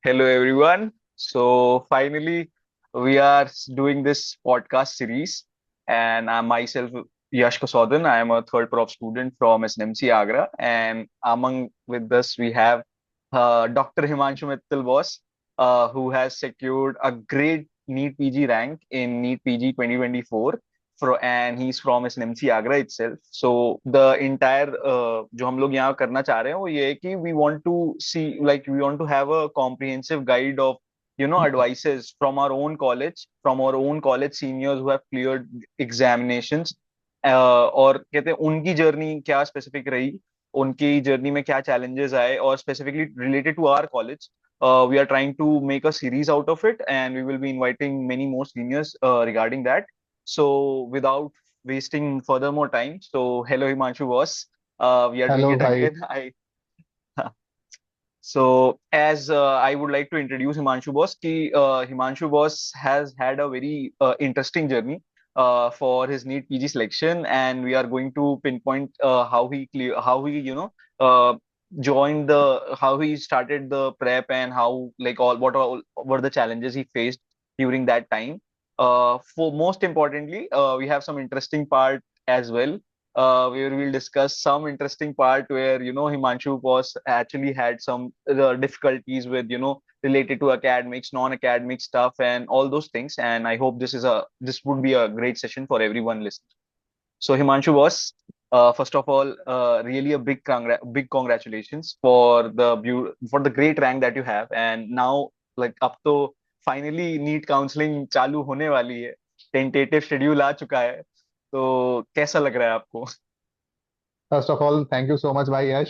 Hello, everyone. So, finally, we are doing this podcast series, and I'm myself, Yash Kasaudan. I am a third prop student from SNMC Agra, and among with us, we have Dr. Himanshu Mittal Boss, who has secured a great NEET PG rank in NEET PG 2024. And he's from SNMC Agra itself. So the entire जो हम लोग यहाँ करना चाह रहे हैं वो ये है कि we want to see like we want to have a comprehensive guide of advices from our own college seniors who have cleared examinations और कहते हैं उनकी जर्नी क्या स्पेसिफिक रही, उनकी जर्नी में क्या challenges आए और specifically related to our college. We are trying to make a series out of it, and we will be inviting many more seniors regarding that. So without wasting further more time, so hello Himanshu boss. We are doing hello it भाई। again. I So as I would like to introduce Himanshu boss, Himanshu boss has had a very interesting journey for his NEET PG selection, and we are going to pinpoint how he joined how he started the prep and how like all were the challenges he faced during that time. For most importantly, we have some interesting part as well where we'll discuss some interesting part where Himanshu was actually had some difficulties with related to academics, non-academic stuff, and all those things. And I hope this would be a great session for everyone listening. So Himanshu was first of all really a big congratulations for for the great rank that you have, and now like अब तो finally NEET counseling चालू होने वाली है, tentative schedule आ चुका है, तो कैसा लग रहा है आपको? First of all thank you so much भाई यश।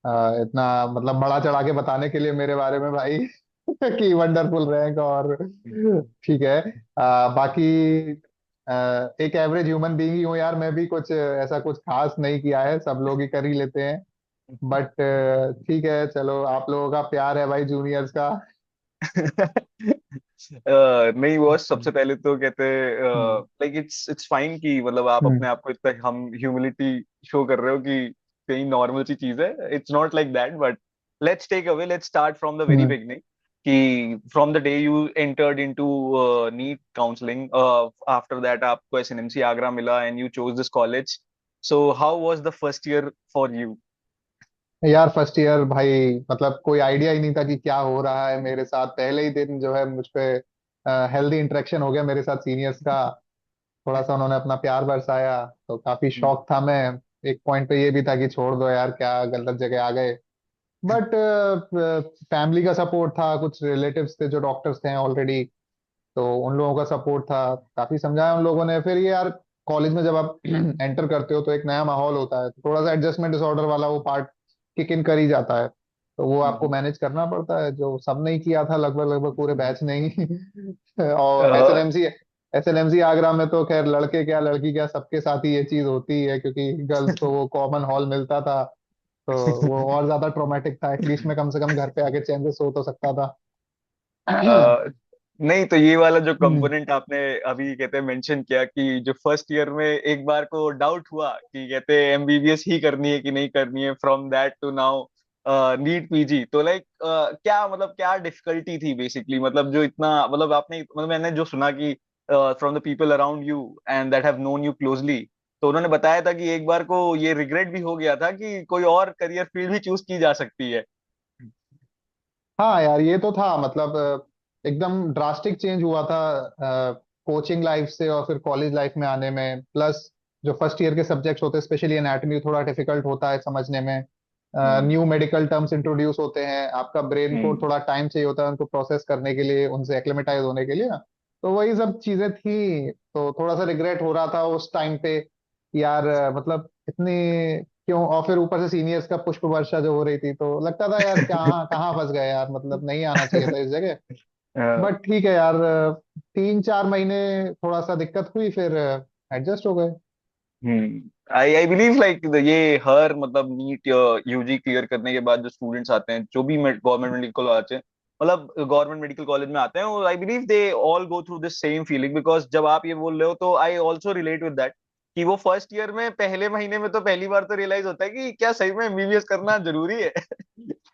इतना मतलब बड़ा चढ़ा के बताने के लिए मेरे बारे में भाई कि वंडरफुल रैंक और ठीक है। बाकी एक एवरेज ह्यूमन बीइंग ही हूँ यार, मैं भी कुछ ऐसा कुछ खास नहीं किया है, सब लोग ही कर ही लेते हैं। बट ठीक है, चलो आप लोगों का प्यार है भाई जूनियर्स का। नहीं वो सबसे पहले तो कहते हम्म, लाइक इट्स फाइन कि मतलब आप हम्म, अपने आप को इतना हम ह्यूमिलिटी शो कर रहे हो कि कहीं नॉर्मल सी चीज है, it's not like that, but let's start from the very hmm. Beginning कि from the day you entered into NEET counselling, after that आपको एसएनएमसी आगरा मिला and you chose this college. So how was the first year for you? यार first year भाई मतलब कोई idea ही नहीं था कि क्या हो रहा है मेरे साथ। पहले ही दिन जो है मुझ पे हेल्दी इंटरेक्शन हो गया मेरे साथ सीनियर्स का। थोड़ा सा उन्होंने अपना प्यार बरसाया तो काफी शौक था मैं। एक पॉइंट पे ये भी था कि छोड़ दो यार, क्या गलत जगह आ गए। बट फैमिली का सपोर्ट था, कुछ रिलेटिव्स थे जो डॉक्टर्स थे ऑलरेडी, तो उन लोगों का सपोर्ट था। काफी समझाया उन लोगों ने। फिर ये यार कॉलेज में जब आप एंटर करते हो तो एक नया माहौल होता है, तो थोड़ा सा एडजस्टमेंट डिसऑर्डर वाला वो पार्ट किक इन कर ही जाता है। तो वो आपको मैनेज करना पड़ता है, जो सब ने ही किया था लगभग लगभग पूरे बैच ने ही। और एसएनएमसी आगरा में तो खैर लड़के क्या लड़की क्या सबके साथ ही ये चीज होती है, क्योंकि गर्ल्स को वो कॉमन हॉल मिलता था। तो वो और ज्यादा ट्रोमेटिक था, एटलीस्ट मैं कम से कम घर पे आके चैन से सो तो सकता था। नहीं तो ये वाला जो हम्म, कंपोनेंट आपने अभी कहते हैं मेंशन किया कि जो फर्स्ट ईयर में एक बार को डाउट हुआ कि कहते हैं एमबीबीएस ही करनी है कि नहीं करनी है, from that to now NEET PG, तो लाइक क्या मतलब क्या डिफिकल्टी थी बेसिकली, मतलब जो इतना मतलब आपने मतलब मैंने जो सुना कि from the people around you and that have known you closely, तो उन्होंने बताया था कि एक बार को ये रिग्रेट भी हो गया था कि कोई और करियर फील्ड भी चूज की जा सकती है. हाँ यार ये तो था मतलब एकदम ड्रास्टिक चेंज हुआ था कोचिंग लाइफ से और फिर कॉलेज लाइफ में आने में। प्लस जो फर्स्ट ईयर के सब्जेक्ट्स होते हैं स्पेशली एनाटॉमी थोड़ा डिफिकल्ट होता है समझने में। हम्म. न्यू मेडिकल टर्म्स इंट्रोड्यूस होते हैं, आपका ब्रेन को हम्म. थोड़ा टाइम चाहिए होता है उनको प्रोसेस करने के लिए, उनसे एक्लेमेटाइज होने के लिए ना। तो वही सब चीजें थी, तो थोड़ा सा रिग्रेट हो रहा था उस टाइम पे कि यार मतलब इतनी क्यों। और फिर ऊपर से सीनियर्स का पुष्प वर्षा जो हो रही थी, तो लगता था यार कहाँ कहाँ फंस गए यार, मतलब नहीं आना चाहिए था इस जगह। बट ठीक है यार, 3-4 महीने थोड़ा सा दिक्कत हुई, फिर एडजस्ट हो गए। आई बिलीव लाइक ये हर मतलब नीट यूजी क्लियर करने के बाद जो स्टूडेंट्स आते हैं जो भी गवर्नमेंट मेडिकल कॉलेज है, मतलब गवर्नमेंट मेडिकल कॉलेज में आते हैं, I believe they all go through this same feeling, because जब आप ये बोल रहे हो तो I also relate with that कि वो फर्स्ट ईयर में पहले महीने में तो पहली बार तो रियलाइज होता है कि क्या सही में एमबीबीएस करना जरूरी है.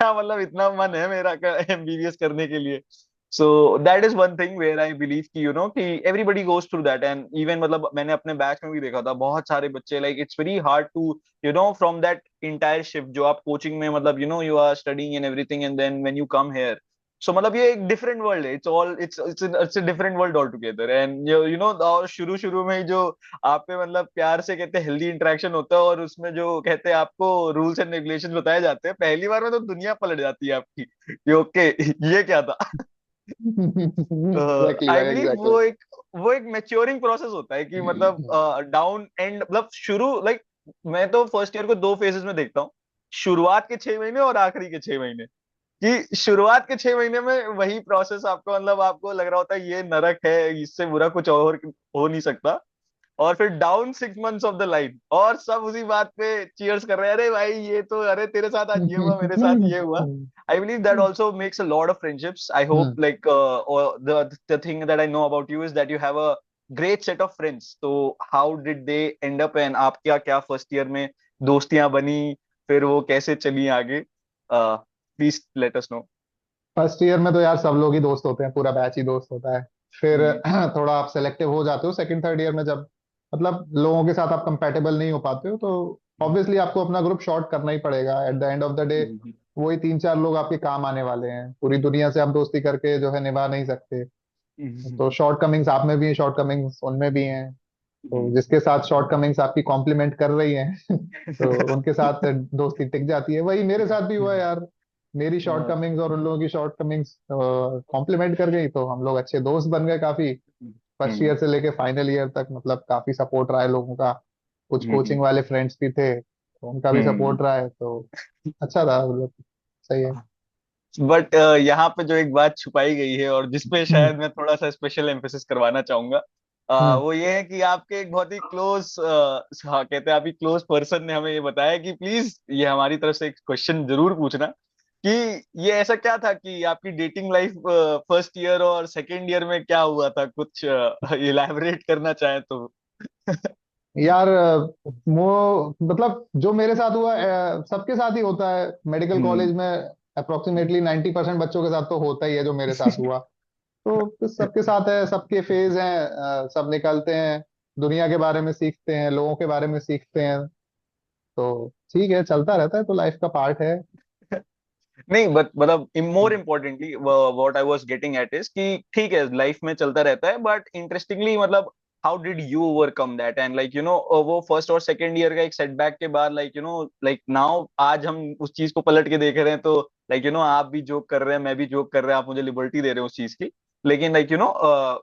क्या मतलब इतना मन है मेरा एमबीबीएस करने के लिए. So that is one thing where I believe कि कि everybody goes through that. And even मतलब मैंने अपने बैच में भी देखा था बहुत सारे बच्चे, like it's very hard to from that entire shift जो आप कोचिंग में मतलब you are studying and everything, and then when you come here. So मतलब ये एक डिफरेंट वर्ल्ड है. It's a different world all together. And और शुरू शुरू में ही जो आप पे मतलब प्यार से कहते हैं हेल्दी इंटरेक्शन होता है, और उसमें जो कहते हैं आपको रूल्स एंड रेगुलेशंस बताए जाते हैं, पहली बार में तो दुनिया पलट जाती है आपकी कि ओके ये क्या था. एग्जैक्टली आई भाई, बिलीव एग्जैक्टली. वो एक मैच्योरिंग प्रोसेस होता है कि मतलब डाउन एंड मतलब शुरू लाइक मैं तो फर्स्ट ईयर को दो फेजेस में देखता हूँ. शुरुआत के 6 महीने और आखिरी के 6 महीने. कि शुरुआत के 6 महीने में वही प्रोसेस आपको मतलब आपको लग रहा होता है ये नरक है, इससे बुरा कुछ और हो नहीं सकता. और फिर down 6 months of the line और सब उसी बात पे चीयर्स कर रहे हैं, अरे भाई ये तो, अरे तेरे साथ आज ये हुआ, मेरे साथ ये हुआ. I believe that also makes a lot of friendships. I hope like or the thing that I know about you is that you have a great set of friends. So how did they end up, and आप क्या क्या first year में दोस्तियां बनी, फिर वो कैसे चली आगे? Please let us know. First year में तो यार सब लोग ही दोस्त होते हैं, पूरा बैच ही दोस्त होता है. फिर हम्म. थोड़ा आप सेलेक्टिव हो जाते हो सेकंड थर्ड ईयर में, जब मतलब लोगों के साथ आप कंपेटेबल नहीं हो पाते हो, तो ऑब्वियसली आपको अपना ग्रुप शॉर्ट करना ही पड़ेगा. At the end of the day hmm. वही तीन चार लोग आपके काम आने वाले हैं. पूरी दुनिया से आप दोस्ती करके जो है निभा नहीं सकते. तो शॉर्ट कमिंग्स आप में भी हैं, शॉर्ट कमिंग्स उनमें भी हैं. तो जिसके साथ शॉर्ट कमिंग्स आपकी कॉम्प्लीमेंट कर रही हैं तो उनके साथ दोस्ती टिक जाती है. वही मेरे साथ भी हुआ यार. मेरी शॉर्ट कमिंग्स और उन लोगों की शॉर्ट कमिंग्स कॉम्प्लीमेंट कर गई, तो हम लोग अच्छे दोस्त बन गए काफी. फर्स्ट ईयर से लेके फाइनल ईयर तक मतलब काफी सपोर्ट रहा है लोगों का. कुछ कोचिंग वाले फ्रेंड्स भी थे, तो उनका भी सपोर्ट रहा है, तो अच्छा था मतलब. सही है. बट यहाँ पे जो एक बात छुपाई गई है और जिसपे हम्म. शायद मैं थोड़ा सा स्पेशल एम्फेसिस करवाना चाहूंगा, हम्म. वो ये है कि आपके एक बहुत ही क्लोज, हाँ कहते हैं आपकी क्लोज पर्सन ने हमें ये बताया कि प्लीज ये हमारी तरफ से एक क्वेश्चन जरूर पूछना कि ये ऐसा क्या था कि आपकी डेटिंग लाइफ फर्स्ट ईयर और सेकेंड ईयर में क्या हुआ था, कुछ इलैबोरेट करना चाहे तो. यार वो मतलब जो मेरे साथ हुआ सबके साथ ही होता है मेडिकल हम्म. कॉलेज में. अप्रोक्सीमेटली 90% बच्चों के साथ तो होता ही है जो मेरे साथ हुआ. तो सबके साथ है, सबके फेज हैं. सब निकलते हैं, दुनिया के बारे में सीखते हैं, लोगों के बारे में सीखते हैं. तो ठीक है, चलता रहता है, तो लाइफ का पार्ट है. नहीं बट मतलब more importantly what I was getting eight is कि ठीक है लाइफ में चलता रहता है, बट इंटरेस्टिंगली मतलब how did you overcome that, and like वो फर्स्ट और सेकंड ईयर का एक सेटबैक के बाद लाइक लाइक नाउ आज हम उस चीज को पलट के देख रहे हैं, तो लाइक आप भी जोक कर रहे हैं, मैं भी जोक कर रहे हैं, आप मुझे लिबर्टी दे रहे हैं उस चीज की. लेकिन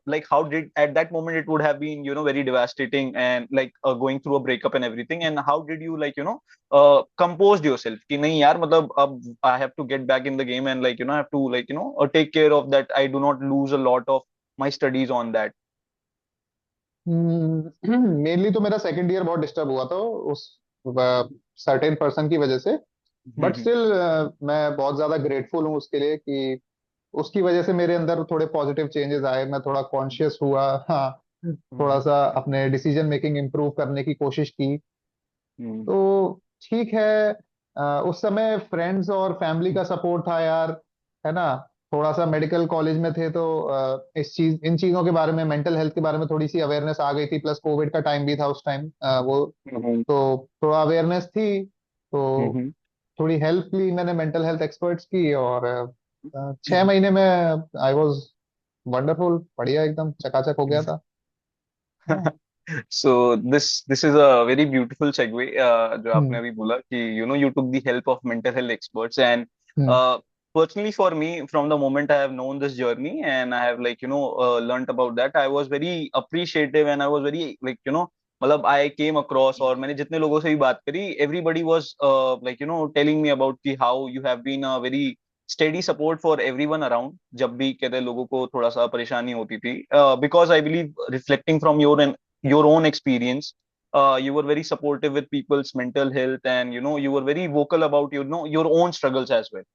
like how did at that moment it would have been very devastating, and like going through a breakup and everything, and how did you like composed yourself कि नहीं यार मतलब अब I have to get back in the game, and like I have to like take care of that, I do not lose a lot of my studies on that. Mainly तो मेरा second year बहुत disturb हुआ था उस certain person की वजह से. But hmm. Still मैं बहुत ज्यादा ग्रेटफुल हूँ उसके लिए कि उसकी वजह से मेरे अंदर थोड़े पॉजिटिव चेंजेस आए. मैं थोड़ा कॉन्शियस हुआ, हाँ. थोड़ा सा अपने डिसीजन मेकिंग इम्प्रूव करने की कोशिश की. हम्म. तो ठीक है. उस समय फ्रेंड्स और फैमिली का सपोर्ट था यार, है ना. थोड़ा सा मेडिकल कॉलेज में थे, तो इन चीजों के बारे में, मेंटल हेल्थ के बारे में थोड़ी सी अवेयरनेस आ गई थी. प्लस कोविड का टाइम भी था उस टाइम वो. हम्म. तो थोड़ा अवेयरनेस थी, तो हम्म. थोड़ी हेल्प ली मैंने मेंटल हेल्थ एक्सपर्ट्स की. और 6 महीने में आई वॉज वंडरफुल, बढ़िया एकदम चकाचक हो गया था. हाँ. So this is a very beautiful segue जो आपने हम्म. अभी बोला कि you took the help of mental health experts, and hmm. uh, personally for me from the moment I have known this journey and I have like learnt about that, I was very appreciative and I was very like मतलब I came across, और मैंने जितने लोगों से भी बात करी, everybody was like telling me about कि how you have been a very steady support for everyone around जब भी कहते हैं लोगों को थोड़ा सा परेशानी होती थी, because I believe reflecting from your own experience, you were very supportive with people's mental health, and you were very vocal about your own struggles as well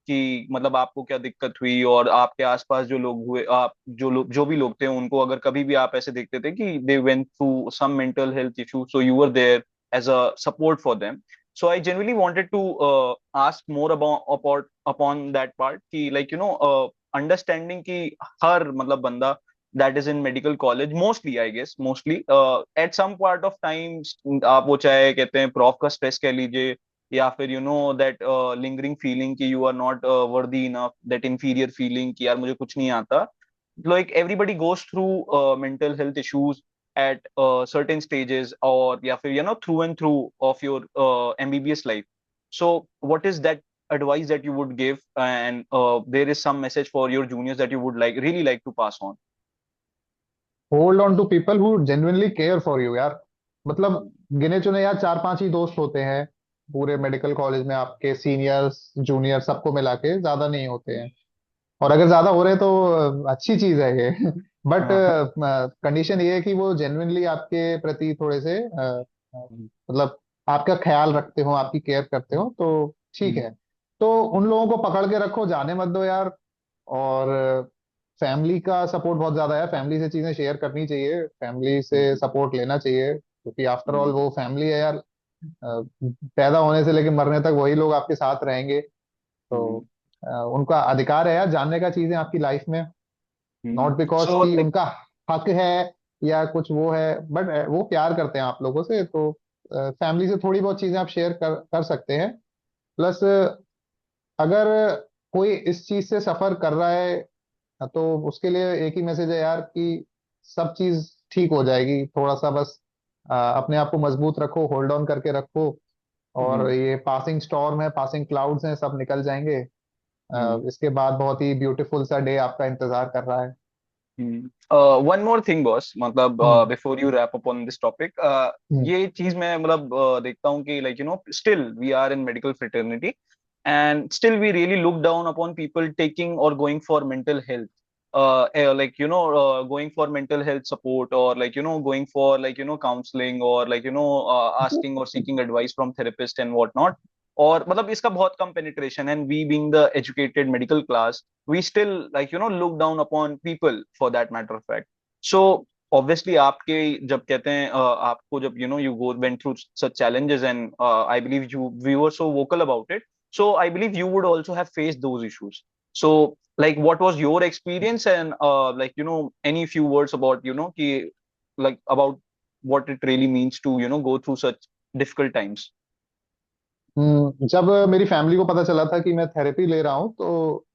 कि मतलब आपको क्या दिक्कत हुई, और आपके आसपास जो लोग हुए, आप जो भी लोग थे उनको अगर कभी भी आप ऐसे देखते थे कि they went through some mental health issue, so you were there as a support for them. So I genuinely wanted to ask more about upon that part कि like you know understanding कि हर मतलब बंदा that is in medical college mostly I guess mostly at some part of time आप वो चाहे कहते हैं prof का stress कह लीजिए या फिर you know that lingering feeling कि you are not worthy enough, that inferior feeling कि यार मुझे कुछ नहीं आता, like everybody goes through mental health issues at certain stages or या फिर you know through and through of your MBBS life. So what is that advice that you would give, and there is some message for your juniors that you would like really like to pass on? Hold on to people who genuinely care for you यार। मतलब गिने चुने यार चार पांच ही दोस्त होते हैं पूरे मेडिकल कॉलेज में, आपके सीनियर्स जूनियर सबको मिला के ज्यादा नहीं होते हैं। और अगर ज्यादा हो रहे हैं तो अच्छी चीज है ये। बट हाँ, कंडीशन ये है कि वो जेन्युइनली आपके प्रति थोड़े से मतलब आपका ख्याल रखते हो, आपकी केयर करते हो तो ठीक है। तो उन लोगों को पकड़ के रखो, जाने मत दो यार। और फैमिली का सपोर्ट बहुत ज्यादा है, फैमिली से चीजें शेयर करनी चाहिए, फैमिली से सपोर्ट लेना चाहिए, क्योंकि आफ्टर ऑल वो फैमिली है यार। पैदा होने से लेकर मरने तक वही लोग आपके साथ रहेंगे। तो उनका अधिकार है यार जानने का चीजें आपकी लाइफ में। नॉट बिकॉज so कि like उनका हक है या कुछ वो है, बट वो प्यार करते हैं आप लोगों से, तो फैमिली से थोड़ी बहुत चीजें आप शेयर कर सकते हैं। प्लस अगर कोई इस चीज से सफर कर रहा है तो उसके लिए एक ही मैसेज है यार कि सब चीज ठीक हो जाएगी। थोड़ा सा बस अपने आप को मजबूत रखो, होल्ड ऑन करके रखो। और ये पासिंग स्टॉर्म है, पासिंग क्लाउड्स हैं, सब निकल जाएंगे। इसके बाद बहुत ही ब्यूटीफुल सा डे आपका इंतजार कर रहा है। वन मोर थिंग बॉस, मतलब hmm. Before you wrap up on this topic, hmm. ये चीज मैं मतलब देखता हूँ कि like you know still we are in medical fraternity and still we really look down upon people taking or going for mental health, like you know going for mental health support, or like you know going for like you know counseling, or like you know asking or seeking advice from therapist and whatnot. और मतलब इसका बहुत कम penetration, and we being the educated middle class, we still like you know look down upon people for that matter of fact. So obviously आपके जब कहते हैं आपको जब you know you go went through such challenges, and I believe you we were so vocal about it, so I believe you would also have faced those issues. So like what was your experience, and like you know any few words about you know ki, like about what it really means to you know go through such difficult times. जब मेरी family को पता चला था कि मैं therapy ले रहा हूँ तो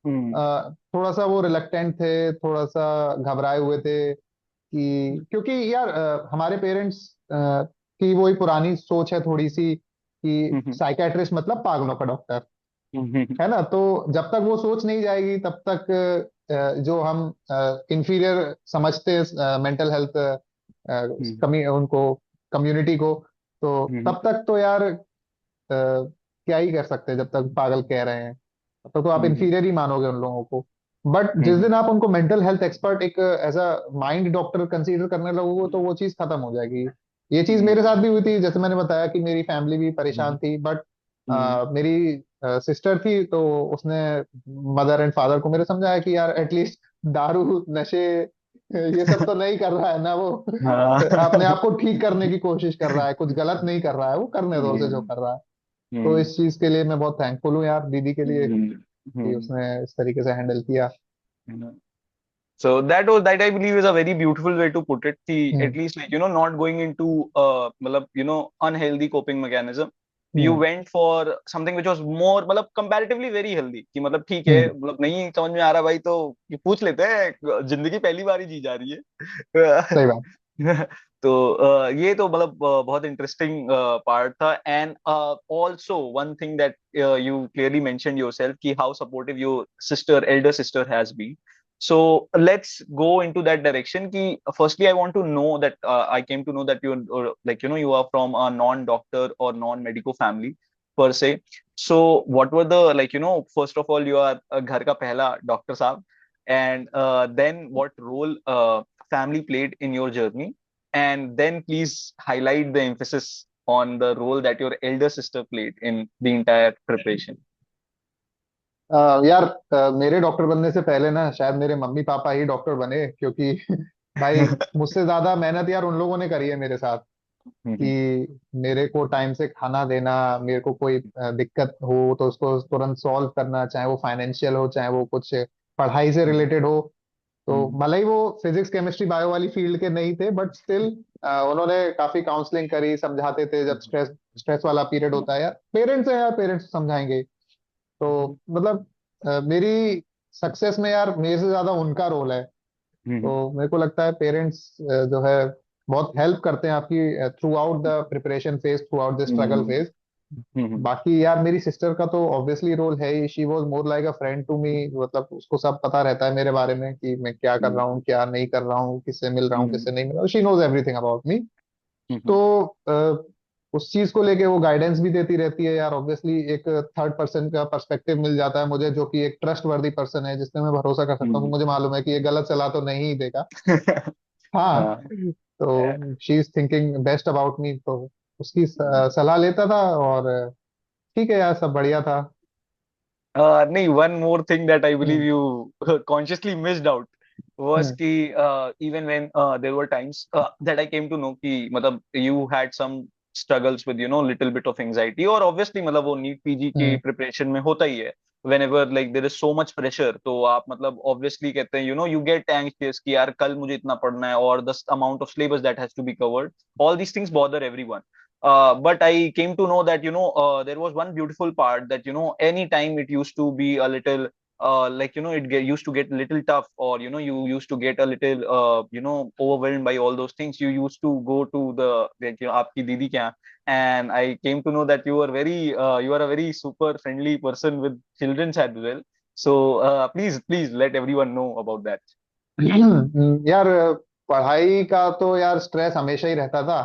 Hmm. थोड़ा सा वो रिलक्टेंट थे, थोड़ा सा घबराए हुए थे कि क्योंकि यार हमारे पेरेंट्स की वही पुरानी सोच है थोड़ी सी कि Hmm. साइकेट्रिस्ट मतलब पागलों का डॉक्टर, Hmm. है ना। तो जब तक वो सोच नहीं जाएगी तब तक जो हम इंफीरियर समझते हैं मेंटल हेल्थ कमी उनको, कम्युनिटी को, तो Hmm. तब तक तो यार क्या ही कर सकते हैं जब तक पागल कह रहे हैं। तब तक तो आप Hmm. इंफीरियर ही मानोगे उन लोगों को। बट जिस Hmm. दिन आप उनको मेंटल हेल्थ एक्सपर्ट एक as a mind doctor consider करने लगोगे तो वो चीज खत्म हो जाएगी। ये चीज मेरे साथ भी हुई थी, जैसे मैंने बताया कि मेरी फैमिली भी परेशान थी, बट Hmm. मेरी सिस्टर थी तो उसने मदर एंड फादर को मेरे समझाया कि यार एटलीस्ट दारू नशे ये सब तो नहीं कर रहा है ना वो। अपने आप को ठीक करने की कोशिश कर रहा है, कुछ गलत नहीं कर रहा है, वो करने दो उसे जो कर रहा है। तो इस चीज के लिए मैं बहुत थैंकफुल हूँ यार दीदी के लिए कि उसने इस तरीके से हैंडल किया। Hmm. So that was that I believe is a very beautiful way to put it. The hmm. at least like you know not going into मतलब you know unhealthy coping mechanism. You hmm. went for something which was more मतलब comparatively very healthy, कि मतलब ठीक है हम्म। मतलब नहीं समझ में आ रहा भाई तो ये पूछ लेते हैं, जिंदगी पहली बार ही जी जा रही है। सही बात। तो ये तो मतलब बहुत इंटरेस्टिंग पार्ट था, and also one thing that you clearly mentioned yourself कि how supportive your sister elder sister has been. So let's go into that direction. Ki, firstly, I want to know that I came to know that you like you know you are from a non-doctor or non-medico family per se. So what were the like you know first of all you are घर का पहला doctor साहब, and then what role family played in your journey, and then please highlight the emphasis on the role that your elder sister played in the entire preparation. यार मेरे doctor बनने से पहले ना शायद मेरे मम्मी पापा ही doctor बने, क्योंकि भाई मुझसे ज्यादा मेहनत यार उन लोगों ने करी है मेरे साथ। हम्म कि मेरे को टाइम से खाना देना, मेरे को कोई दिक्कत हो तो उसको तुरंत सॉल्व करना, चाहे वो फाइनेंशियल हो, चाहे वो कुछ पढ़ाई से हम्म रिलेटेड हो। तो हम्म भले ही वो फिजिक्स केमिस्ट्री बायो वाली फील्ड के नहीं थे, बट स्टिल उन्होंने काफी काउंसलिंग करी, समझाते थे जब स्ट्रेस स्ट्रेस वाला पीरियड होता है। यार पेरेंट्स है, यार पेरेंट्स समझाएंगे। तो मतलब मेरी सक्सेस में यार मेरे से ज्यादा उनका रोल है। हम्म तो मेरे को लगता है पेरेंट्स जो है बहुत हेल्प करते हैं आपकी throughout the preparation phase, throughout the struggle hmm phase. Hmm बाकी यार मेरी सिस्टर का तो ऑब्वियसली रोल है ही, she was more like a friend to me. मतलब उसको सब पता रहता है मेरे बारे में कि मैं क्या कर रहा हूँ, क्या नहीं कर रहा हूँ, किससे मिल रहा हूँ, किससे नहीं मिल रहा हूँ। She knows everything about me. तो उस चीज को लेके वो गाइडेंस भी देती रहती है यार। ऑब्वियसली एक थर्ड पर्सन का पर्सपेक्टिव मिल जाता है मुझे, जो कि एक ट्रस्ट वर्दी पर्सन है जिसपे मैं भरोसा कर सकता हूँ। हम्म मुझे मालूम है कि ये गलत सलाह तो नहीं देगा। हाँ। हाँ तो she is thinking best about me, तो उसकी सलाह लेता था। और ठीक है यार, सब बढ़िया था। नहीं, one more thing that I believe hmm. you consciously missed out was हम्म। कि even when there were times that I came to know कि मतलब you had some struggles with little bit of anxiety, और obviously मतलब वो NEET PG की हम्म। Preparation में होता ही है। whenever like there is so much pressure, तो आप मतलब obviously कहते हैं you get anxious कि यार कल मुझे इतना पढ़ना है, और the amount of syllabus that has to be covered, all these things bother everyone. But I came to know that there was one beautiful part that anytime it used to be a little like used to get a little tough, or you used to get a little overwhelmed by all those things, you used to go to the like आपकी दीदी के यहाँ. And I came to know that you are a very super friendly person with children as well. So please let everyone know about that. यार पढ़ाई का तो यार stress हमेशा ही रहता था।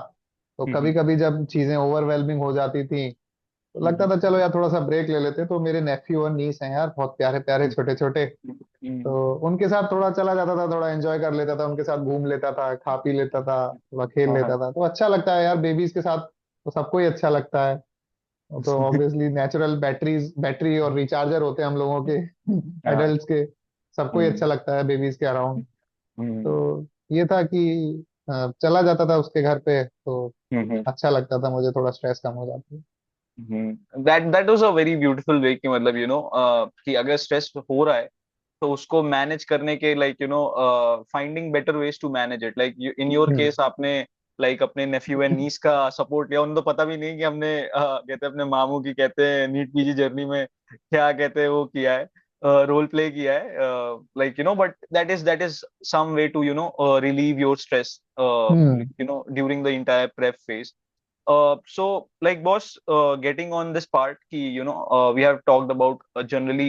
तो कभी हम्म कभी जब चीजें ओवरवेलमिंग हो जाती थी तो लगता हम्म था चलो यार थोड़ा सा ब्रेक ले लेते। तो मेरे नेफ्यू और नीस हैं यार, बहुत प्यारे प्यारे छोटे छोटे। तो हम्म उनके साथ थोड़ा चला जाता था, थोड़ा एंजॉय कर लेता था, उनके साथ घूम लेता था, खा पी लेता था, थोड़ा खेल हाँ लेता हाँ था। तो अच्छा लगता है यार बेबीज के साथ, तो सबको ही अच्छा लगता है। तो ऑब्वियसली नेचुरल बैटरी और रिचार्जर होते हैं हम लोगों के, हाँ एडल्ट्स के। सबको ही अच्छा हम्म लगता है बेबीज के अराउंड। हम्म तो ये था कि चला जाता था उसके घर पे, तो हम्म अच्छा लगता था मुझे, थोड़ा स्ट्रेस कम हो जाती that was a very beautiful way कि मतलब कि अगर स्ट्रेस हो रहा है तो उसको मैनेज करने के like finding better ways to manage it, like in your है। केस आपने लाइक अपने नेफ्यू एंड नीस का सपोर्ट लिया। उन्हें तो पता भी नहीं कि हमने कहते हैं अपने मामू की कहते हैं नीट पीजी जर्नी में क्या कहते हैं वो किया है, रोल प्ले किया है, like but that is some way to relieve your stress hmm. During the entire prep phase. So, like, boss, getting on this part, ki, we have talked about generally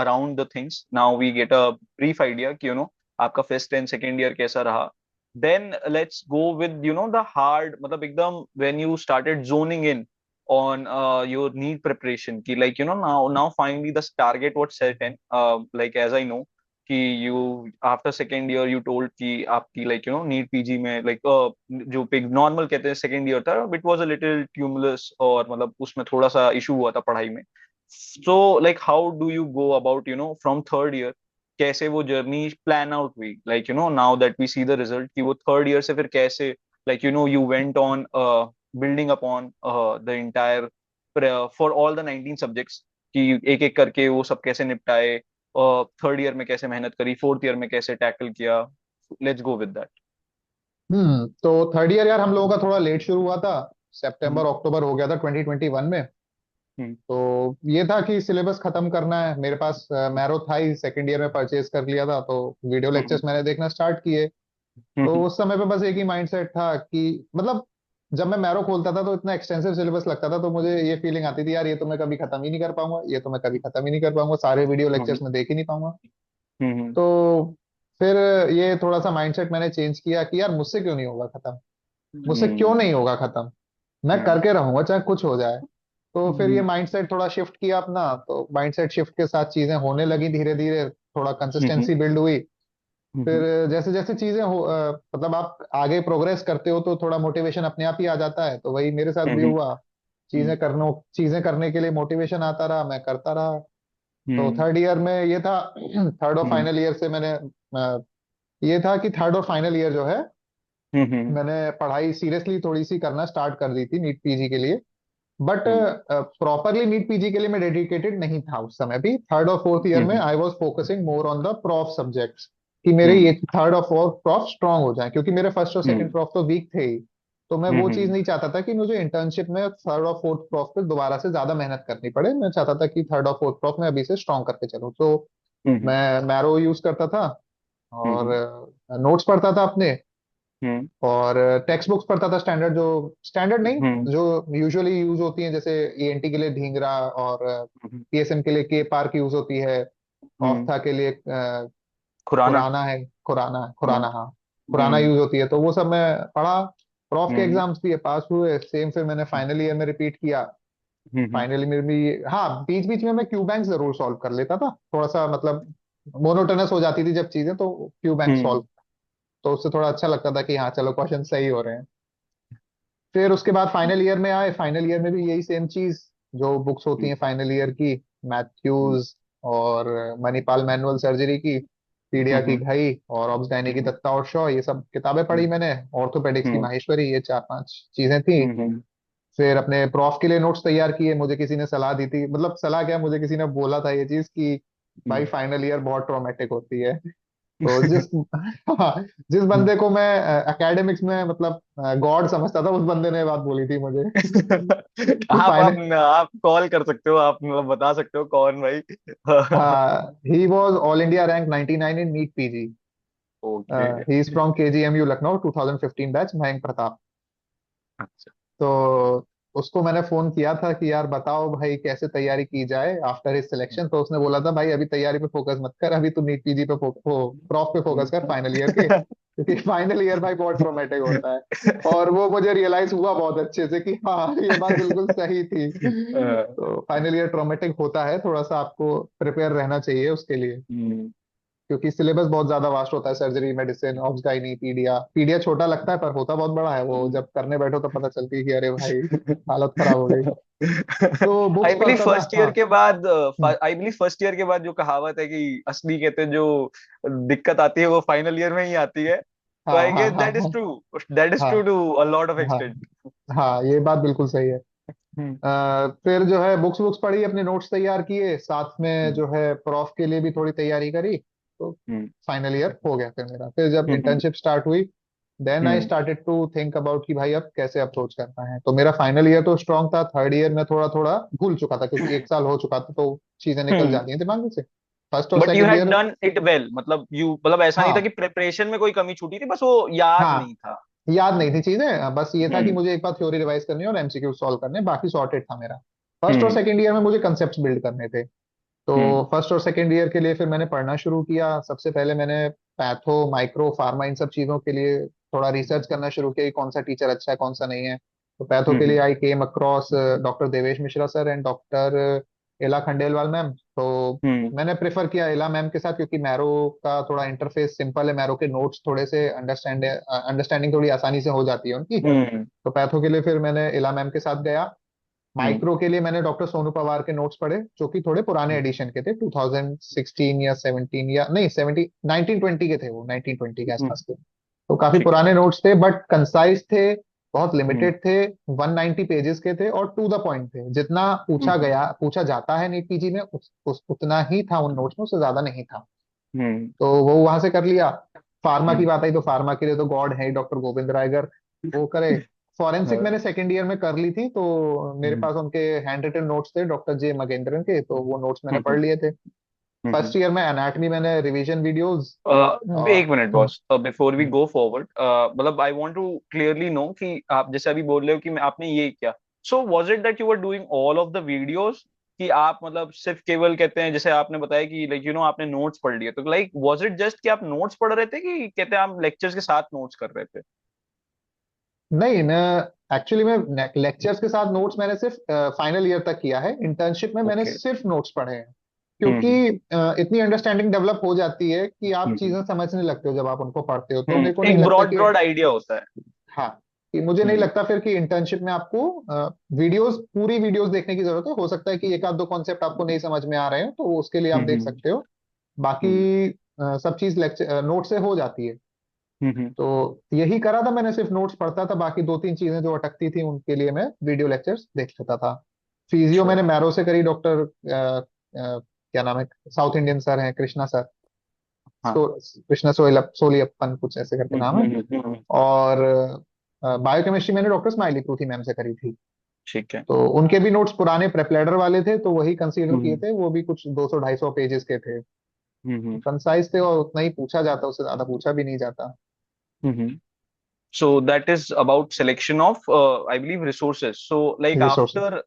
around the things. Now we get a brief idea, कि, आपका first and second year कैसा रहा. Then let's go with, the hard, मतलब एकदम when you started zoning in on your need preparation, ki, like, now finally the target was set in, like, as I know, कि you after second year you told कि आपकी like NEET PG में like जो normal कहते हैं second year था, it was a little tumulus, और मतलब उसमें थोड़ा सा इशू हुआ था पढ़ाई में. So like how do you go about from third year, कैसे वो जर्नी प्लान आउट हुई, like now that we see the result, कि वो थर्ड ईयर से फिर कैसे like you went on building upon the entire for all the 19 subjects, कि एक एक करके वो सब कैसे निपटाए, थर्ड ईयर में कैसे मेहनत करी, फोर्थ ईयर में कैसे टैकल किया. Let's go with that. तो थर्ड ईयर यार हम लोगों का थोड़ा लेट शुरू हुआ था। सितंबर अक्टूबर हो गया था 2021 में। तो ये था कि सिलेबस खत्म करना है। मेरे पास मैरो था ही, सेकेंड ईयर में परचेज कर लिया था, तो वीडियो लेक्चर्स मैंने देखना स्टार्ट किए। तो उस समय पे बस एक ही माइंडसेट था कि मतलब जब मैं मैरो खोलता था तो इतना एक्सटेंसिव सिलेबस लगता था, तो मुझे ये फीलिंग आती थी यार ये तो मैं कभी खत्म ही नहीं कर पाऊंगा, ये तो मैं कभी खत्म ही नहीं कर पाऊंगा, सारे वीडियो लेक्चर्स में देख ही नहीं पाऊंगा। तो फिर ये थोड़ा सा माइंडसेट मैंने चेंज किया कि यार मुझसे क्यों नहीं होगा खत्म, मुझसे क्यों नहीं होगा खत्म, मैं करके रहूंगा चाहे कुछ हो जाए। तो फिर ये माइंडसेट थोड़ा शिफ्ट किया अपना। तो माइंडसेट शिफ्ट के साथ चीजें होने लगी धीरे धीरे, थोड़ा कंसिस्टेंसी बिल्ड हुई। फिर जैसे जैसे चीजें मतलब आप आगे प्रोग्रेस करते हो तो थोड़ा मोटिवेशन अपने आप ही आ जाता है। तो वही मेरे साथ भी हुआ। चीजें करने के लिए मोटिवेशन आता रहा, मैं करता रहा। तो थर्ड ईयर में ये था, थर्ड और फाइनल ईयर से मैंने ये था कि थर्ड और फाइनल ईयर जो है हम्म मैंने पढ़ाई सीरियसली थोड़ी सी करना स्टार्ट कर दी थी नीट पीजी के लिए। But hmm properly NEET PG के लिए मैं डेडिकेटेड नहीं था उस समय भी। थर्ड और फोर्थ ईयर में hmm I was focusing more on the prof subjects, कि मेरे हम्म ये थर्ड और फोर्थ प्रॉफ स्ट्रांग हो जाए, क्योंकि मेरे फर्स्ट और सेकंड हम्म प्रॉफ तो वीक थे ही। तो मैं वो चीज हम्म नहीं चाहता था कि मुझे इंटर्नशिप में थर्ड और फोर्थ प्रॉफ पे दोबारा से ज्यादा मेहनत करनी पड़े। मैं चाहता था कि थर्ड और फोर्थ प्रॉफ में अभी से स्ट्रांग करके चलूँ। तो हम्म मैं मैरो यूज करता था, और हम्म नोट्स पढ़ता था अपने, हम्म और टेक्स्ट बुक्स पढ़ता था स्टैंडर्ड, जो स्टैंडर्ड नहीं, हम्म जो यूजुअली यूज होती हैं, जैसे ईएनटी के लिए ढींगरा, और पीएसएम के लिए के पार्क यूज होती है, हम्म ऑफ्था के लिए खुराना। खुराना है, खुराना हम्म खुराना, हाँ, खुराना हम्म यूज होती है। तो वो सब मैं पढ़ा। प्रॉफ के हम्म एग्जाम्स दिए, पास हुए सेम। फिर मैंने फाइनल ईयर में रिपीट किया। हम्म फाइनली में भी, हाँ, बीच बीच में मैं क्यू बैंक जरूर सॉल्व कर लेता था, थोड़ा सा मतलब मोनोटोनस हो जाती थी जब चीजें, तो क्यू बैंक हम्म सॉल्व, तो उससे थोड़ा अच्छा लगता था कि हाँ चलो क्वेश्चन सही हो रहे हैं। फिर उसके बाद फाइनल ईयर में आए। फाइनल ईयर में भी यही सेम चीज, जो बुक्स होती हैं फाइनल ईयर की, मैथ्यूज और मणिपाल मैनुअल सर्जरी की, पीडिया की घई, और ऑब्सडाइनी की दत्ता और शॉ, ये सब किताबें पढ़ी मैंने। ऑर्थोपेडिक्स की माहेश्वरी, ये चार पांच चीजें थी। फिर अपने प्रॉफ के लिए नोट्स तैयार किए। मुझे किसी ने सलाह दी थी, मतलब सलाह क्या, मुझे किसी ने बोला था ये चीज कि भाई फाइनल ईयर बहुत ट्रॉमेटिक होती है। तो जिस हाँ, जिस बंदे को मैं एकेडमिक्स में मतलब गॉड समझता था, उस बंदे ने ये बात बोली थी मुझे कि फाइनल, आप कॉल कर सकते हो, आप मतलब बता सकते हो कौन भाई। He was all India rank 99 in NEET PG. Okay. He is from KGMU Lucknow, 2015 batch, Mayank Pratap. अच्छा। तो उसको मैंने फोन किया था कि यार बताओ भाई कैसे तैयारी की जाए आफ्टर हिज सिलेक्शन। तो उसने बोला था भाई अभी तैयारी पे फोकस मत कर, अभी तू नीट पीजी पे प्रॉफ पे फोकस कर फाइनल ईयर के, क्योंकि फाइनल ईयर भाई बहुत ट्रॉमेटिक होता है। और वो मुझे रियलाइज हुआ बहुत अच्छे से कि हाँ ये बात बिल्कुल सही थी। तो फाइनल ईयर ट्रॉमेटिक होता है, थोड़ा सा आपको प्रिपेयर रहना चाहिए उसके लिए, हम्म, क्योंकि सिलेबस बहुत ज्यादा वास्ट होता है। Surgery, medicine, obs gynae, paedia. Paedia छोटा लगता है पर होता बहुत बड़ा है। वो जब करने बैठो तो पता चलती है कि अरे भाई हालत खराब हो गई। तो आई बुक्स बिलीव पढ़ता था, फर्स्ट ईयर हाँ। के बाद, हम्म, आई बिलीव फर्स्ट ईयर के बाद जो कहावत है कि असली कहते हैं जो दिक्कत आती है वो फाइनल ईयर में ही आती है। तो हाँ आई हाँ गेस हाँ दैट इज हाँ ट्रू, दैट इज ट्रू हाँ टू अ लॉट ऑफ हाँ एक्सटेंट। हाँ, ये बात बिल्कुल सही है। हम्म फिर जो है बुक्स बुक्स पढ़ी, अपने नोट्स तैयार किए, साथ में हम्म जो है प्रॉफ के लिए भी थोड़ी तैयारी करी। तो हम्म फाइनल ईयर हो गया फिर मेरा। फिर जब हम्म इंटर्नशिप स्टार्ट हुई, then I hmm started to think about कि भाई अब कैसे अप्रोच करना है। तो मेरा फाइनल ईयर तो स्ट्रांग था, थर्ड ईयर में थोड़ा थोड़ा भूल चुका था, क्योंकि एक साल हो चुका था, तो चीजें निकल हम्म। जाती हैं दिमाग में से। फर्स्ट और but you second had year, done it well, मतलब यू, मतलब ऐसा नहीं था कि हाँ प्रिपरेशन में कोई कमी छूटी थी, बस वो याद हाँ, नहीं था। याद नहीं थी चीजें, बस ये था कि हम्म मुझे एक बार थ्योरी रिवाइज करनी है और एमसीक्यू सॉल्व करने, बाकी सॉर्टेड था मेरा। फर्स्ट और हम्म सेकंड ईयर में मुझे कंसेप्ट बिल्ड करने थे। तो हम्म फर्स्ट और सेकंड ईयर के लिए फिर मैंने पढ़ना शुरू किया। सबसे पहले मैंने पैथो, माइक्रो, फार्मा, इन सब चीजों के लिए थोड़ा रिसर्च करना शुरू किया कि कौन सा टीचर अच्छा है, कौन सा नहीं है। तो पैथो के लिए hmm I came across doctor Devesh Mishra sir and doctor Ela Khandelwal ma'am. तो हम्म मैंने प्रेफर किया एला मैम के साथ, क्योंकि मैरो का थोड़ा इंटरफेस सिंपल है, मैरो के नोट्स थोड़े से अंडरस्टैंडिंग थोड़ी आसानी से हो जाती है उनकी। हम्म तो पैथो के लिए फिर मैंने एला मैम के साथ गया। हम्म माइक्रो के लिए मैंने डॉक्टर सोनू पवार के नोट्स पढ़े, जो कि थोड़े पुराने एडिशन के थे, 2016 या 17, या नहीं 70, 1920 के थे, वो 1920 के हम्म, आसपास के। तो काफी ठीक है। पुराने नोट्स थे, बट कंसाइज थे, बहुत हम्म लिमिटेड थे, 190 पेजेस के थे, और टू द पॉइंट थे। जितना हम्म पूछा जाता है नीट पीजी में, उतना ही था उन नोट्स में, उससे ज्यादा नहीं था। हम्म तो वो वहां से कर लिया। फार्मा की हम्म बात आई तो फार्मा के लिए तो गॉड है डॉक्टर गोविंद रायगर, वो करे। फॉरेंसिक हाँ, मैंने सेकेंड ईयर में कर ली थी, तो मेरे हम्म पास उनके हैंड रिटन नोट्स थे डॉक्टर जे मगेंद्रन के, तो वो नोट्स मैंने हम्म पढ़ लिए थे। हम्म फर्स्ट ईयर में एनाटमी मैंने रिवीजन वीडियोस, एक और minute boss, before we go forward, मतलब I want to clearly know कि आप जैसे अभी बोल रहे हो कि आपने ये किया, so was it that you were doing all of the videos, कि आप मतलब सिर्फ केवल कहते हैं जैसे आपने बताया कि लाइक आपने नोट्स पढ़ लिए, तो लाइक वाज इट जस्ट कि आप नोट्स पढ़ रहे थे, कि कहते हैं आप लेक्चर्स के साथ नोट्स कर रहे थे? नहीं, मैं एक्चुअली मैं लेक्चर्स के साथ नोट्स मैंने सिर्फ फाइनल ईयर तक किया है। इंटर्नशिप में मैंने ओके। सिर्फ नोट्स पढ़े हैं, क्योंकि हम्म इतनी अंडरस्टैंडिंग डेवलप हो जाती है कि आप हम्म चीजें समझने लगते हो जब आप उनको पढ़ते हो। तो मेरे को नहीं एक लगता ब्रॉड कि, ब्रॉड आइडिया होता है। हाँ, कि मुझे नहीं हम्म लगता फिर कि इंटर्नशिप में आपको वीडियोस, पूरी वीडियोस देखने की जरूरत है। हो सकता है कि एक आध दो कॉन्सेप्ट आपको नहीं समझ में आ रहे हो, तो उसके लिए आप देख हम्म सकते हो। बाकी हम्म सब चीज लेक्चर नोट से हो जाती है। हम्म। तो यही करा था मैंने, सिर्फ नोट्स पढ़ता था, बाकी दो तीन चीजें जो अटकती थी उनके लिए मैं वीडियो लेक्चर्स देख लेता था। फिजियो अच्छा। मैंने मैरो से करी, डॉक्टर क्या नाम है, साउथ इंडियन सर हैं, कृष्णा सर, हाँ। कृष्णा सोलियप्पन कुछ ऐसे करके नाम है। और बायोकेमिस्ट्री मैंने डॉक्टर स्माइली पृथ्वी मैम से करी थी। ठीक है। तो उनके भी नोट्स पुराने प्रेप लैडर वाले थे, तो वही कंसीडर किए हम्म थे, वो भी कुछ 200-250 पेजेस के थे, हम्म कंसाइज थे, और उतना ही पूछा जाता, उससे ज्यादा पूछा भी नहीं जाता। हम्म। So that is about selection of, I believe, resources. So like resources. after,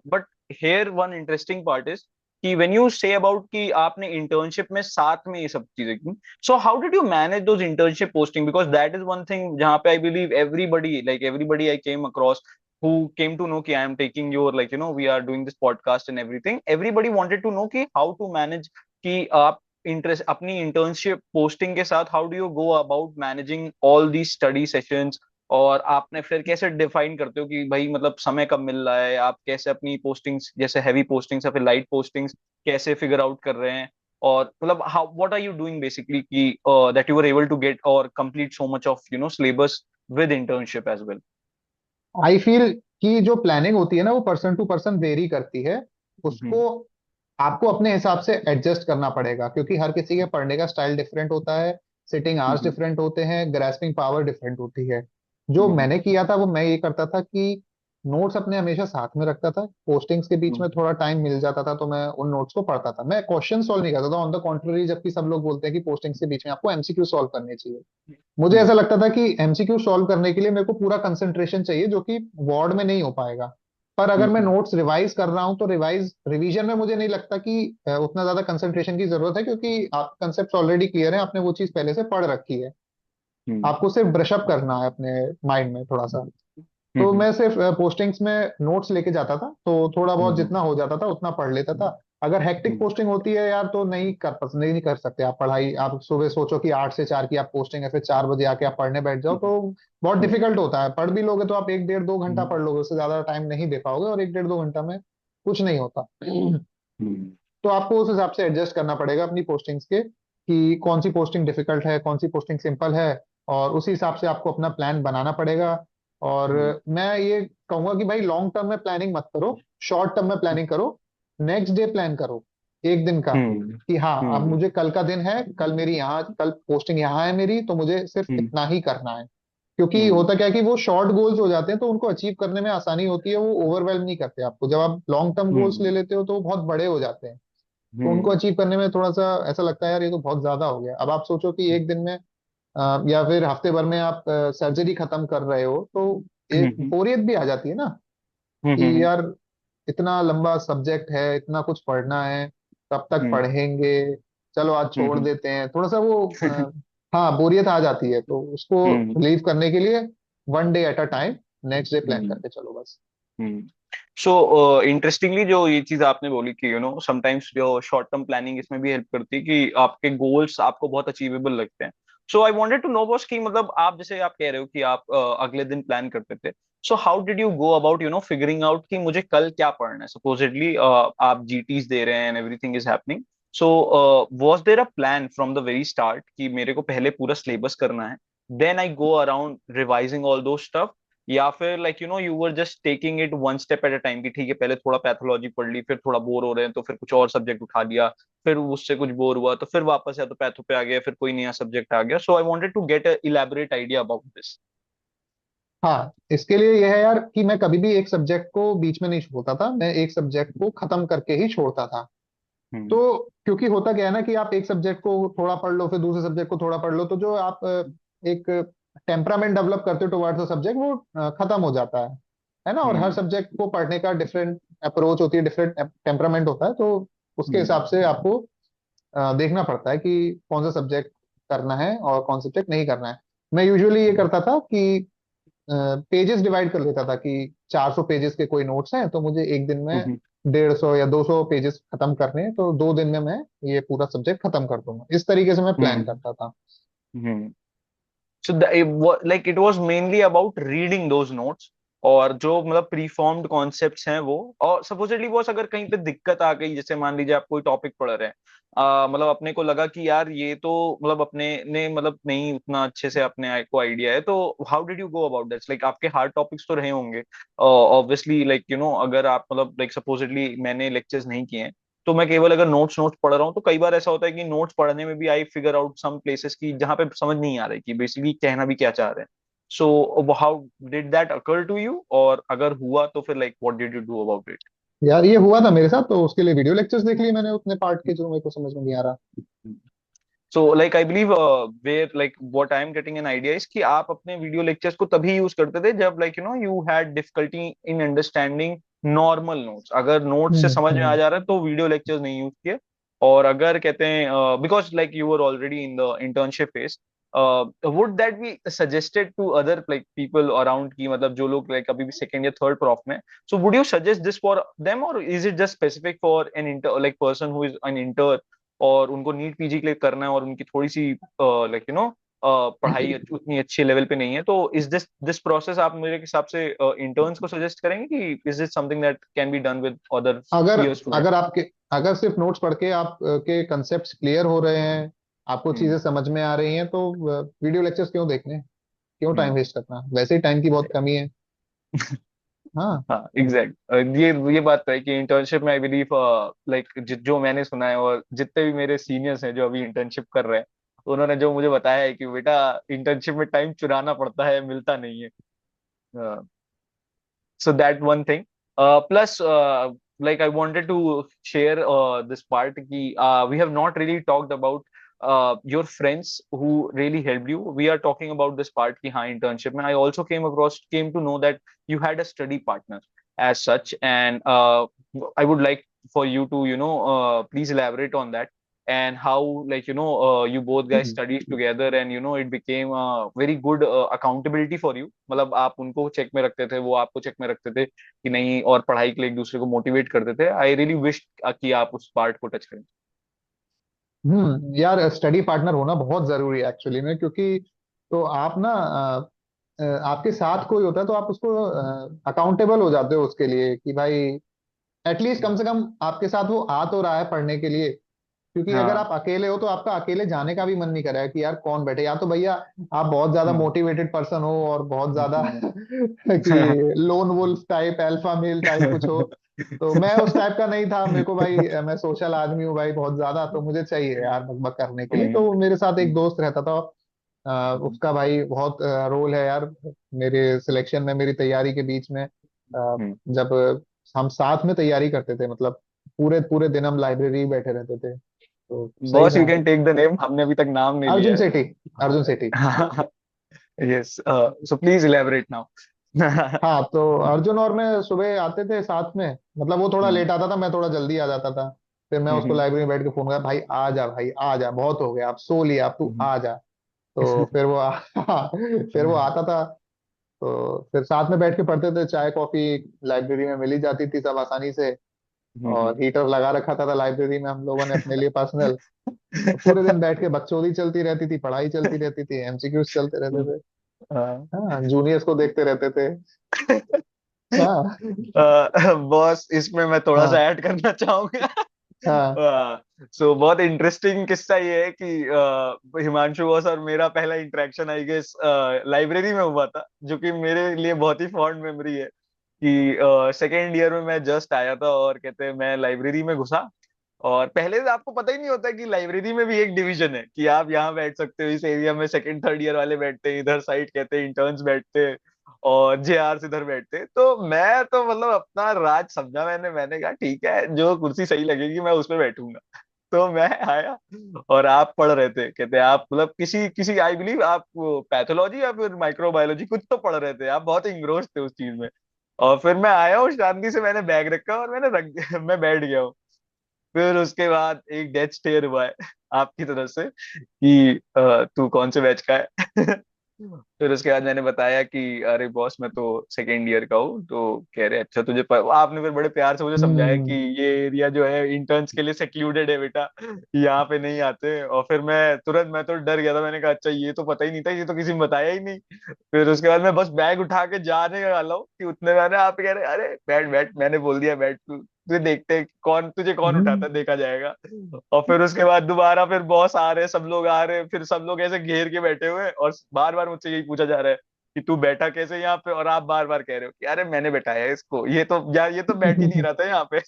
but here one interesting part is कि when you say about कि आपने internship में साथ में ये सब चीजें की, so how did you manage those internship posting? Because that is one thing जहाँ पे I believe everybody, like everybody I came across who came to know कि I am taking your, like we are doing this podcast and everything. Everybody wanted to know कि how to manage कि आप interest अपनी internship posting के साथ how do you go about managing all the study sessions, और आपने फिर कैसे डिफाइन करते हो कि भाई मतलब समय कब मिल रहा है, आप कैसे अपनी पोस्टिंग्स जैसे हैवी पोस्टिंग्स या फिर लाइट पोस्टिंग्स कैसे फिगर आउट कर रहे हैं, और मतलब how what are you doing basically कि that you are able to get और complete so much of syllabus with internship as well. I feel कि जो प्लानिंग होती है ना, वो पर्सन टू पर्सन वेरी करती है। उसको आपको अपने हिसाब से एडजस्ट करना पड़ेगा, क्योंकि हर किसी के पढ़ने का स्टाइल डिफरेंट होता है, सिटिंग आवर्स डिफरेंट होते हैं, ग्रास्पिंग पावर डिफरेंट होती है। जो मैंने किया था वो मैं ये करता था कि नोट्स अपने हमेशा साथ में रखता था, पोस्टिंग्स के बीच में थोड़ा टाइम मिल जाता था तो मैं उन नोट्स को पढ़ता था, मैं क्वेश्चन सॉल्व नहीं करता था, ऑन द कॉन्ट्ररी, जबकि सब लोग बोलते हैं कि पोस्टिंग्स के बीच में आपको एमसीक्यू सॉल्व करने चाहिए। मुझे ऐसा लगता था कि एमसीक्यू सॉल्व करने के लिए मेरे को पूरा कंसंट्रेशन चाहिए, जो कि वार्ड में नहीं हो पाएगा। पर अगर मैं नोट्स रिवाइज कर रहा हूँ तो रिवीजन में मुझे नहीं लगता कि उतना ज्यादा कंसंट्रेशन की जरूरत है, क्योंकि आप कंसेप्ट ऑलरेडी क्लियर है, आपने वो चीज पहले से पढ़ रखी है, आपको सिर्फ ब्रशअप करना है अपने माइंड में थोड़ा सा। तो मैं सिर्फ पोस्टिंग्स में नोट्स लेके जाता था, तो थोड़ा बहुत जितना हो जाता था उतना पढ़ लेता था। अगर हेक्टिक पोस्टिंग होती है यार, तो नहीं कर सकते आप पढ़ाई, आप सुबह सोचो कि 8 से 4 की आप पोस्टिंग है, फिर 4 बजे आके आप पढ़ने बैठ जाओ, तो बहुत डिफिकल्ट होता है। पढ़ भी लोगे तो आप 1 1.5 2 घंटा पढ़ लोगे, उससे ज्यादा टाइम नहीं दे पाओगे, और 1 1.5 2 घंटा में कुछ नहीं होता। तो आपको उस हिसाब से एडजस्ट करना पड़ेगा अपनी पोस्टिंग्स के, कि कौन सी पोस्टिंग डिफिकल्ट है, कौन सी पोस्टिंग सिंपल है, और उसी हिसाब से आपको अपना प्लान बनाना पड़ेगा। और मैं ये कहूंगा कि भाई लॉन्ग टर्म में प्लानिंग मत करो, शॉर्ट टर्म में प्लानिंग करो। नेक्स्ट डे प्लान करो, एक दिन का, कि हाँ अब मुझे कल का दिन है, कल मेरी यहाँ, कल पोस्टिंग यहाँ है मेरी, तो मुझे सिर्फ इतना ही करना है। क्योंकि होता क्या है कि वो शॉर्ट गोल्स हो जाते हैं, तो उनको अचीव करने में आसानी होती है, वो ओवरवेल्म नहीं करते आपको। जब आप लॉन्ग टर्म गोल्स ले लेते हो तो वो बहुत बड़े हो जाते हैं, तो उनको अचीव करने में थोड़ा सा ऐसा लगता है यार ये तो बहुत ज्यादा हो गया। अब आप सोचो कि एक दिन में या फिर हफ्ते भर में आप सर्जरी खत्म कर रहे हो, तो एक बोरियत भी आ जाती है ना, कि यार इतना लंबा सब्जेक्ट है, इतना कुछ पढ़ना है, कब तक पढ़ेंगे, चलो आज छोड़ देते हैं, थोड़ा सा वो हाँ बोरियत आ जाती है। तो उसको रिलीव करने के लिए 1 day at a time, next day plan करके चलो बस। सो इंटरेस्टिंगली जो ये चीज आपने बोली कि समटाइम्स जो शॉर्ट टर्म प्लानिंग इसमें भी हेल्प करती है कि आपके गोल्स आपको बहुत अचीवेबल लगते हैं। So I wanted to know boss कि मतलब आप जैसे आप कह रहे हो कि आप अगले दिन प्लान करते थे, सो how did you go about figuring out कि मुझे कल क्या पढ़ना है? सपोजिटली आप जीटीज दे रहे हैं and everything is happening, so was there a plan from the very start कि मेरे को पहले पूरा सिलेबस करना है, then I go around revising all those stuff, या फिर like you were just taking it one step at a time कि ठीक है पहले थोड़ा पैथोलॉजी पढ़ ली, फिर थोड़ा बोर हो रहे हैं तो फिर कुछ और सब्जेक्ट उठा लिया, फिर उससे कुछ बोर हुआ तो फिर वापस या तो पैथो पे आ गया, फिर कोई नया सब्जेक्ट आ गया? So I wanted to get a elaborate idea about this. हाँ, इसके लिए यह है यार कि मैं कभी भी एक सब्जेक्ट को बीच में नहीं छोड़ता था, मैं एक सब्जेक्ट को खत्म करके ही छोड़ता था। तो हम्म क्योंकि होता क्या है ना, कि आप एक सब्जेक्ट को थोड़ा पढ़ लो, फिर दूसरे सब्जेक्ट को थोड़ा पढ़ लो, तो जो आप एक टेम्परामेंट डेवलप करते हो टुवर्ड्स द सब्जेक्ट, वो खत्म हो जाता है ना। और हर हम्म सब्जेक्ट को पढ़ने का डिफरेंट अप्रोच होती है, डिफरेंट टेम्परामेंट होता है, तो उसके हम्म हिसाब से आपको देखना पड़ता है कि कौन सा सब्जेक्ट करना है और कौन सा सब्जेक्ट नहीं करना है। मैं यूजुअली ये करता था कि पेजेस डिवाइड कर लेता था, कि 400 पेजेस के कोई नोट्स हैं, तो मुझे एक दिन में हम्म 150 या 200 पेजेस खत्म करने हैं, तो 2 दिन में मैं ये पूरा सब्जेक्ट खत्म कर दूंगा। इस तरीके से मैं प्लान हम्म करता था। हम्म। So like it was mainly about reading those notes और जो मतलब प्रीफॉर्म्ड कॉन्सेप्ट्स हैं वो, और सपोजिटली बॉस अगर कहीं पे दिक्कत आ गई, जैसे मान लीजिए आप कोई टॉपिक पढ़ रहे हैं, मतलब अपने को लगा कि यार ये तो मतलब अपने ने मतलब नहीं उतना अच्छे से अपने को आइडिया है, तो how did you go about that's, like आपके हार्ड टॉपिक्स तो रहे होंगे ऑब्वियसली, लाइक अगर आप मतलब लाइक सपोजिटली मैंने लेक्चर्स नहीं किए हैं, तो मैं केवल अगर नोट्स नोट्स पढ़ रहा हूँ, तो कई बार ऐसा होता है कि नोट्स पढ़ने में भी I figure out some places की जहाँ पे समझ नहीं आ रही कि बेसिकली कहना भी क्या चाह रहे हैं। So how did that occur to you, और अगर हुआ तो फिर like what did you do about it? यार ये हुआ था मेरे साथ, तो उसके लिए वीडियो लेक्चर्स देख लिए मैंने उतने पार्ट के जो मेरे को समझ में नहीं आ रहा। So like I believe where like what I am getting an idea is कि आप अपने वीडियो लेक्चर्स को तभी यूज करते थे जब like you had difficulty in understanding normal notes, अगर नोट से समझ में आ हम्म। जा रहा है तो वीडियो लेक्चर्स नहीं यूज किए। और अगर कहते हैं because like you were already in the internship phase, would that be suggested to other like people around की मतलब जो लोग लाइक अभी भी सेकंड या थर्ड प्रॉफ में, so would you suggest this for them, और is it just specific for an intern like person who is an intern और उनको नीट पीजी के लिए करना है और उनकी थोड़ी सी लाइक पढ़ाई उतनी अच्छे लेवल पे नहीं है, तो इज दिस प्रोसेस आप मेरे हिसाब से इंटर्न्स को सजेस्ट करेंगे कि is this something that can be done with other अगर पीयर स्टूडेंट? अगर आपके अगर सिर्फ नोट्स पढ़ के आप के कंसेप्ट्स क्लियर हो रहे हैं, आपको हम्म। चीजें समझ में आ रही हैं, तो वीडियो लेक्चर्स क्यों देखने, क्यों टाइम हम्म। वेस्ट करना, वैसे ही टाइम की बहुत कमी है। हाँ। हाँ एग्जैक्ट, ये बात तो है कि इंटर्नशिप में आई बिलीव लाइक जो मैंने सुना है और जितने भी मेरे सीनियर्स हैं जो अभी इंटर्नशिप कर रहे हैं, उन्होंने जो मुझे बताया है कि बेटा इंटर्नशिप में टाइम चुराना पड़ता है, मिलता नहीं है। So that one thing. Plus, like I wanted to share this part ki, we have not really talked about your friends who really helped you. We are talking about this part ki हाँ internship mein I also came to know that you had a study partner as such, and I would like for you to please elaborate on that, and how like you both guys studied together, and it became a very good accountability for you, मतलब आप उनको check में रखते थे, वो आपको check में रखते थे कि नहीं, और पढ़ाई के लिए एक दूसरे को मोटिवेट करते थे। आई रियली विश कि आप उस पार्ट को टच करें। यार स्टडी पार्टनर होना बहुत जरूरी है एक्चुअली में, क्योंकि तो आप ना आपके साथ कोई होता है तो आप उसको अकाउंटेबल हो जाते हो उसके लिए कि भाई एटलीस्ट कम से कम आपके साथ वो आ तो रहा है पढ़ने के लिए। क्योंकि अगर हाँ। आप अकेले हो तो आपका अकेले जाने का भी मन नहीं करेगा कि यार कौन बैठे, या तो भैया आप बहुत ज्यादा हम्म। मोटिवेटेड पर्सन हो और बहुत ज्यादा हम्म। कि lone wolf type, alpha male type कुछ हो। तो मैं उस टाइप का नहीं था, मेरे को भाई मैं सोशल आदमी हूँ भाई बहुत ज्यादा, तो मुझे चाहिए यार बकबक करने के लिए। हम्म। तो मेरे साथ एक दोस्त रहता था, उसका भाई बहुत रोल है यार मेरे सिलेक्शन में, मेरी तैयारी के बीच में। जब हम साथ में तैयारी करते थे, मतलब पूरे पूरे दिन हम लाइब्रेरी बैठे रहते थे, तो सही बॉस यू था। कैन टेक द नेम, हमने अभी तक नाम नहीं लिया अर्जुन है। Sethi. Arjun Sethi. Yes, so please elaborate now. हाँ, तो अर्जुन और मैं सुबह आते थे साथ में, मतलब वो थोड़ा लेट आता था, मैं थोड़ा जल्दी आ जाता था। फिर मैं उसको लाइब्रेरी में बैठ के फोन किया, भाई आ जा भाई आ जा, बहुत हो गया, अब सो लिया, अब तू आ जा। तो फिर वो फिर वो आता था। तो फिर साथ में बैठ के पढ़ते थे, चाय कॉफी लाइब्रेरी में मिल ही जाती थी सब आसानी से। और हीटर लगा रखा था लाइब्रेरी में हम लोगों ने अपने लिए पर्सनल। तो पूरे दिन बैठ के बकचोदी चलती रहती थी, पढ़ाई चलती रहती थी, एमसीक्यूज चलते रहते थे। हाँ, जूनियर्स को देखते रहते थे। हाँ। बॉस इसमें मैं थोड़ा सा हाँ। ऐड करना चाहूंगा। हाँ। सो बहुत इंटरेस्टिंग किस्सा ये है कि हिमांशु बॉस और मेरा पहला इंटरेक्शन आई गेस लाइब्रेरी में हुआ था, जो कि मेरे लिए बहुत ही फॉन्ड मेमोरी है कि सेकेंड ईयर में मैं जस्ट आया था और कहते हैं मैं लाइब्रेरी में घुसा, और पहले से आपको पता ही नहीं होता कि लाइब्रेरी में भी एक डिवीजन है कि आप यहाँ बैठ सकते हो, इस एरिया में सेकंड थर्ड ईयर वाले बैठते हैं, इधर साइड कहते हैं इंटर्न्स बैठते हैं, और जेआर इधर बैठते हैं। तो मैं तो मतलब अपना राज समझा, मैंने कहा ठीक है, जो कुर्सी सही लगेगी मैं उस पर बैठूंगा। तो मैं आया और आप पढ़ रहे थे, कहते हैं आप मतलब किसी किसी आई बिलीव आप पैथोलॉजी या फिर माइक्रोबायोलॉजी कुछ तो पढ़ रहे थे, आप बहुत इंग्रोस थे उस चीज में। और फिर मैं आया हूँ शांति से, मैंने बैग रखा और मैंने रख मैं बैठ गया हूँ। फिर उसके बाद एक डेथ स्टेयर हुआ है आपकी तरफ से कि तू कौन से बैच का है। फिर उसके बाद मैंने बताया कि अरे बॉस मैं तो सेकेंड ईयर का हूँ। तो कह रहे अच्छा तुझे आपने फिर बड़े प्यार से मुझे समझाया कि हम्म। ये एरिया जो है इंटर्न्स के लिए सेक्लूडेड है बेटा, यहाँ पे नहीं आते। और फिर मैं तो डर गया था, मैंने कहा अच्छा ये तो पता ही नहीं था, ये तो किसी ने बताया ही नहीं। फिर उसके बाद मैं बस बैग उठा के जाने वाला हूँ कि उतने में आप कह रहे अरे बैठ बैठ, मैंने बोल दिया बैठ तू, तुझे देखते हैं तुझे कौन हम्म। उठाता है, देखा जाएगा। और फिर उसके बाद दोबारा फिर बॉस आ रहे, सब लोग आ रहे, फिर सब लोग ऐसे घेर के बैठे हुए हैं, और बार बार मुझसे यही पूछा जा रहा है कि तू बैठा कैसे यहाँ पे, और आप बार बार कह रहे हो कि अरे मैंने बैठाया है इसको, ये तो यार ये तो बैठ ही नहीं रहा था यहाँ पे।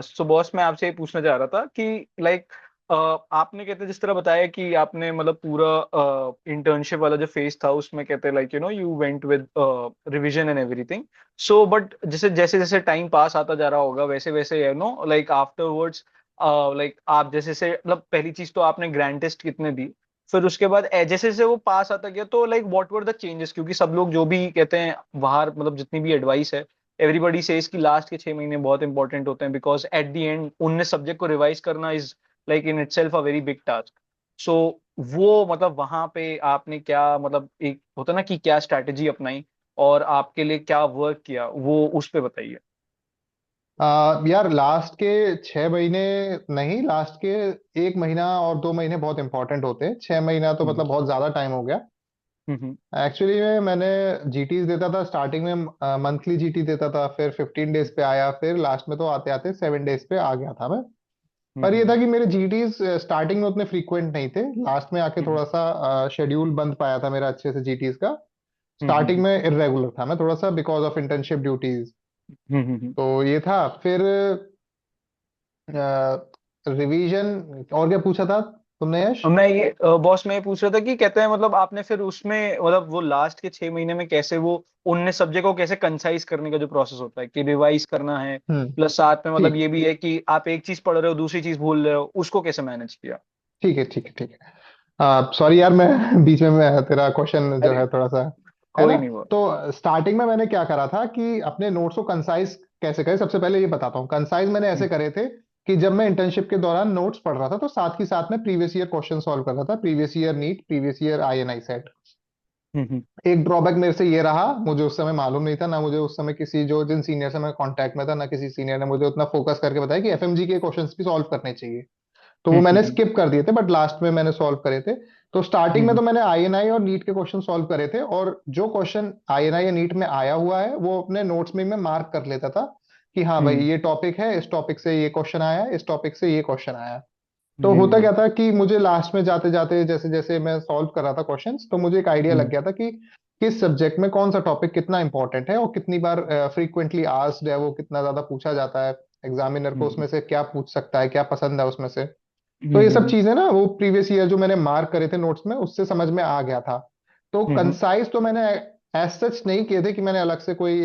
सो बॉस मैं आपसे ये पूछना चाह रहा था कि लाइक आपने कहते जिस तरह बताया कि आपने मतलब पूरा इंटर्नशिप वाला जो फेज था उसमें कहते like you went with revision and everything. So but जैसे जैसे जैसे टाइम पास आता जा रहा होगा वैसे वैसे लाइक आफ्टरवर्ड्स लाइक आप जैसे से मतलब पहली चीज तो आपने ग्रैंड टेस्ट कितने दी, फिर उसके बाद जैसे जैसे वो पास आता गया तो like what were the changes, क्योंकि सब लोग जो भी कहते हैं बाहर मतलब जितनी भी एडवाइस है एवरीबडी सेज कि लास्ट के 6 महीने बहुत इंपॉर्टेंट होते हैं, because at the end 19 subject को रिवाइज करना is like in itself a very big task. So वो मतलब वहां पे आपने क्या मतलब एक होता ना कि क्या स्ट्रैटेजी अपनाई और आपके लिए क्या वर्क किया, वो उस पे बताइए। यार लास्ट के 6 महीने नहीं, लास्ट के 1 महीना और 2 महीने बहुत इंपॉर्टेंट होते हैं। 6 महीना तो हम्म मतलब बहुत ज्यादा टाइम हो गया। हम्म एक्चुअली में मैंने जीटीज देता था स्टार्टिंग में, मंथली जीटी देता था, फिर 15 डेज पे आया, फिर लास्ट में तो आते आते 7 डेज पे आ गया था मैं। पर ये था हम्म कि मेरे जीटीज स्टार्टिंग में उतने फ्रीक्वेंट नहीं थे, लास्ट में आके हम्म थोड़ा सा शेड्यूल बंद पाया था मेरा अच्छे से जीटीज का। स्टार्टिंग हम्म में इरेगुलर था मैं थोड़ा सा, बिकॉज ऑफ इंटर्नशिप ड्यूटीज। हम्म तो ये था। फिर रिवीजन और क्या पूछा था तुमने यश? मैं ये बॉस मैं ये पूछ रहा था कि कहते हैं मतलब आपने फिर उसमें मतलब वो लास्ट के 6 महीने में कैसे वो 19 सब्जेक्ट को कैसे कंसाइज करने का जो प्रोसेस होता है कि रिवाइज करना है, प्लस साथ में मतलब ठीक ये भी है कि आप एक चीज पढ़ रहे हो दूसरी चीज भूल रहे हो, उसको कैसे मैनेज किया। ठीक है ठीक है ठीक है। सॉरी यार, मैं बीच में मैं तेरा क्वेश्चन जो अरे है थोड़ा सा, है कोई ना? नहीं वो। तो स्टार्टिंग में मैंने क्या करा था कि अपने नोट्स को कंसाइज कैसे करें, सबसे पहले ये बताता हूँ। कंसाइज मैंने ऐसे करे थे कि जब मैं इंटर्नशिप के दौरान नोट्स पढ़ रहा था तो साथ ही साथ में प्रीवियस ईयर क्वेश्चन सॉल्व कर रहा था, previous year NEET, previous year INI CET. Hmm एक ड्रॉबैक मेरे से ये रहा, मुझे उस समय मालूम नहीं था ना, मुझे उस समय किसी जो जिन सीनियर से मैं कांटेक्ट में था ना, किसी सीनियर ने मुझे उतना फोकस करके बताया कि एफएमजी के क्वेश्चंस भी सॉल्व करने चाहिए। तो वो मैंने हम्म स्किप कर दिए थे, बट लास्ट में मैंने सॉल्व करे थे। तो स्टार्टिंग में हम्म तो मैंने आईएनआई और नीट के क्वेश्चन सॉल्व करे थे, और जो क्वेश्चन आईएनआई या नीट में आया हुआ है वो अपने नोट्स में मैं मार्क कर लेता था कि हाँ भाई हम्म ये टॉपिक है, इस टॉपिक से ये क्वेश्चन आया, इस टॉपिक से ये क्वेश्चन आया। तो होता हम्म क्या था कि मुझे लास्ट में जाते जाते जैसे जैसे मैं सॉल्व कर रहा था क्वेश्चंस, तो मुझे एक आइडिया लग हम्म गया था कि किस सब्जेक्ट में कौन सा टॉपिक कितना इंपॉर्टेंट है और कितनी बार फ्रीक्वेंटली आस्क्ड है, वो कितना ज्यादा पूछा जाता है, एग्जामिनर को हम्म उसमें से क्या पूछ सकता है, क्या पसंद है उसमें से। तो ये सब हम्म चीजें ना वो प्रीवियस ईयर जो मैंने मार्क करे थे नोट्स में उससे समझ में आ गया था। तो हम्म कंसाइज तो मैंने एज सच नहीं किए थे कि मैंने अलग से कोई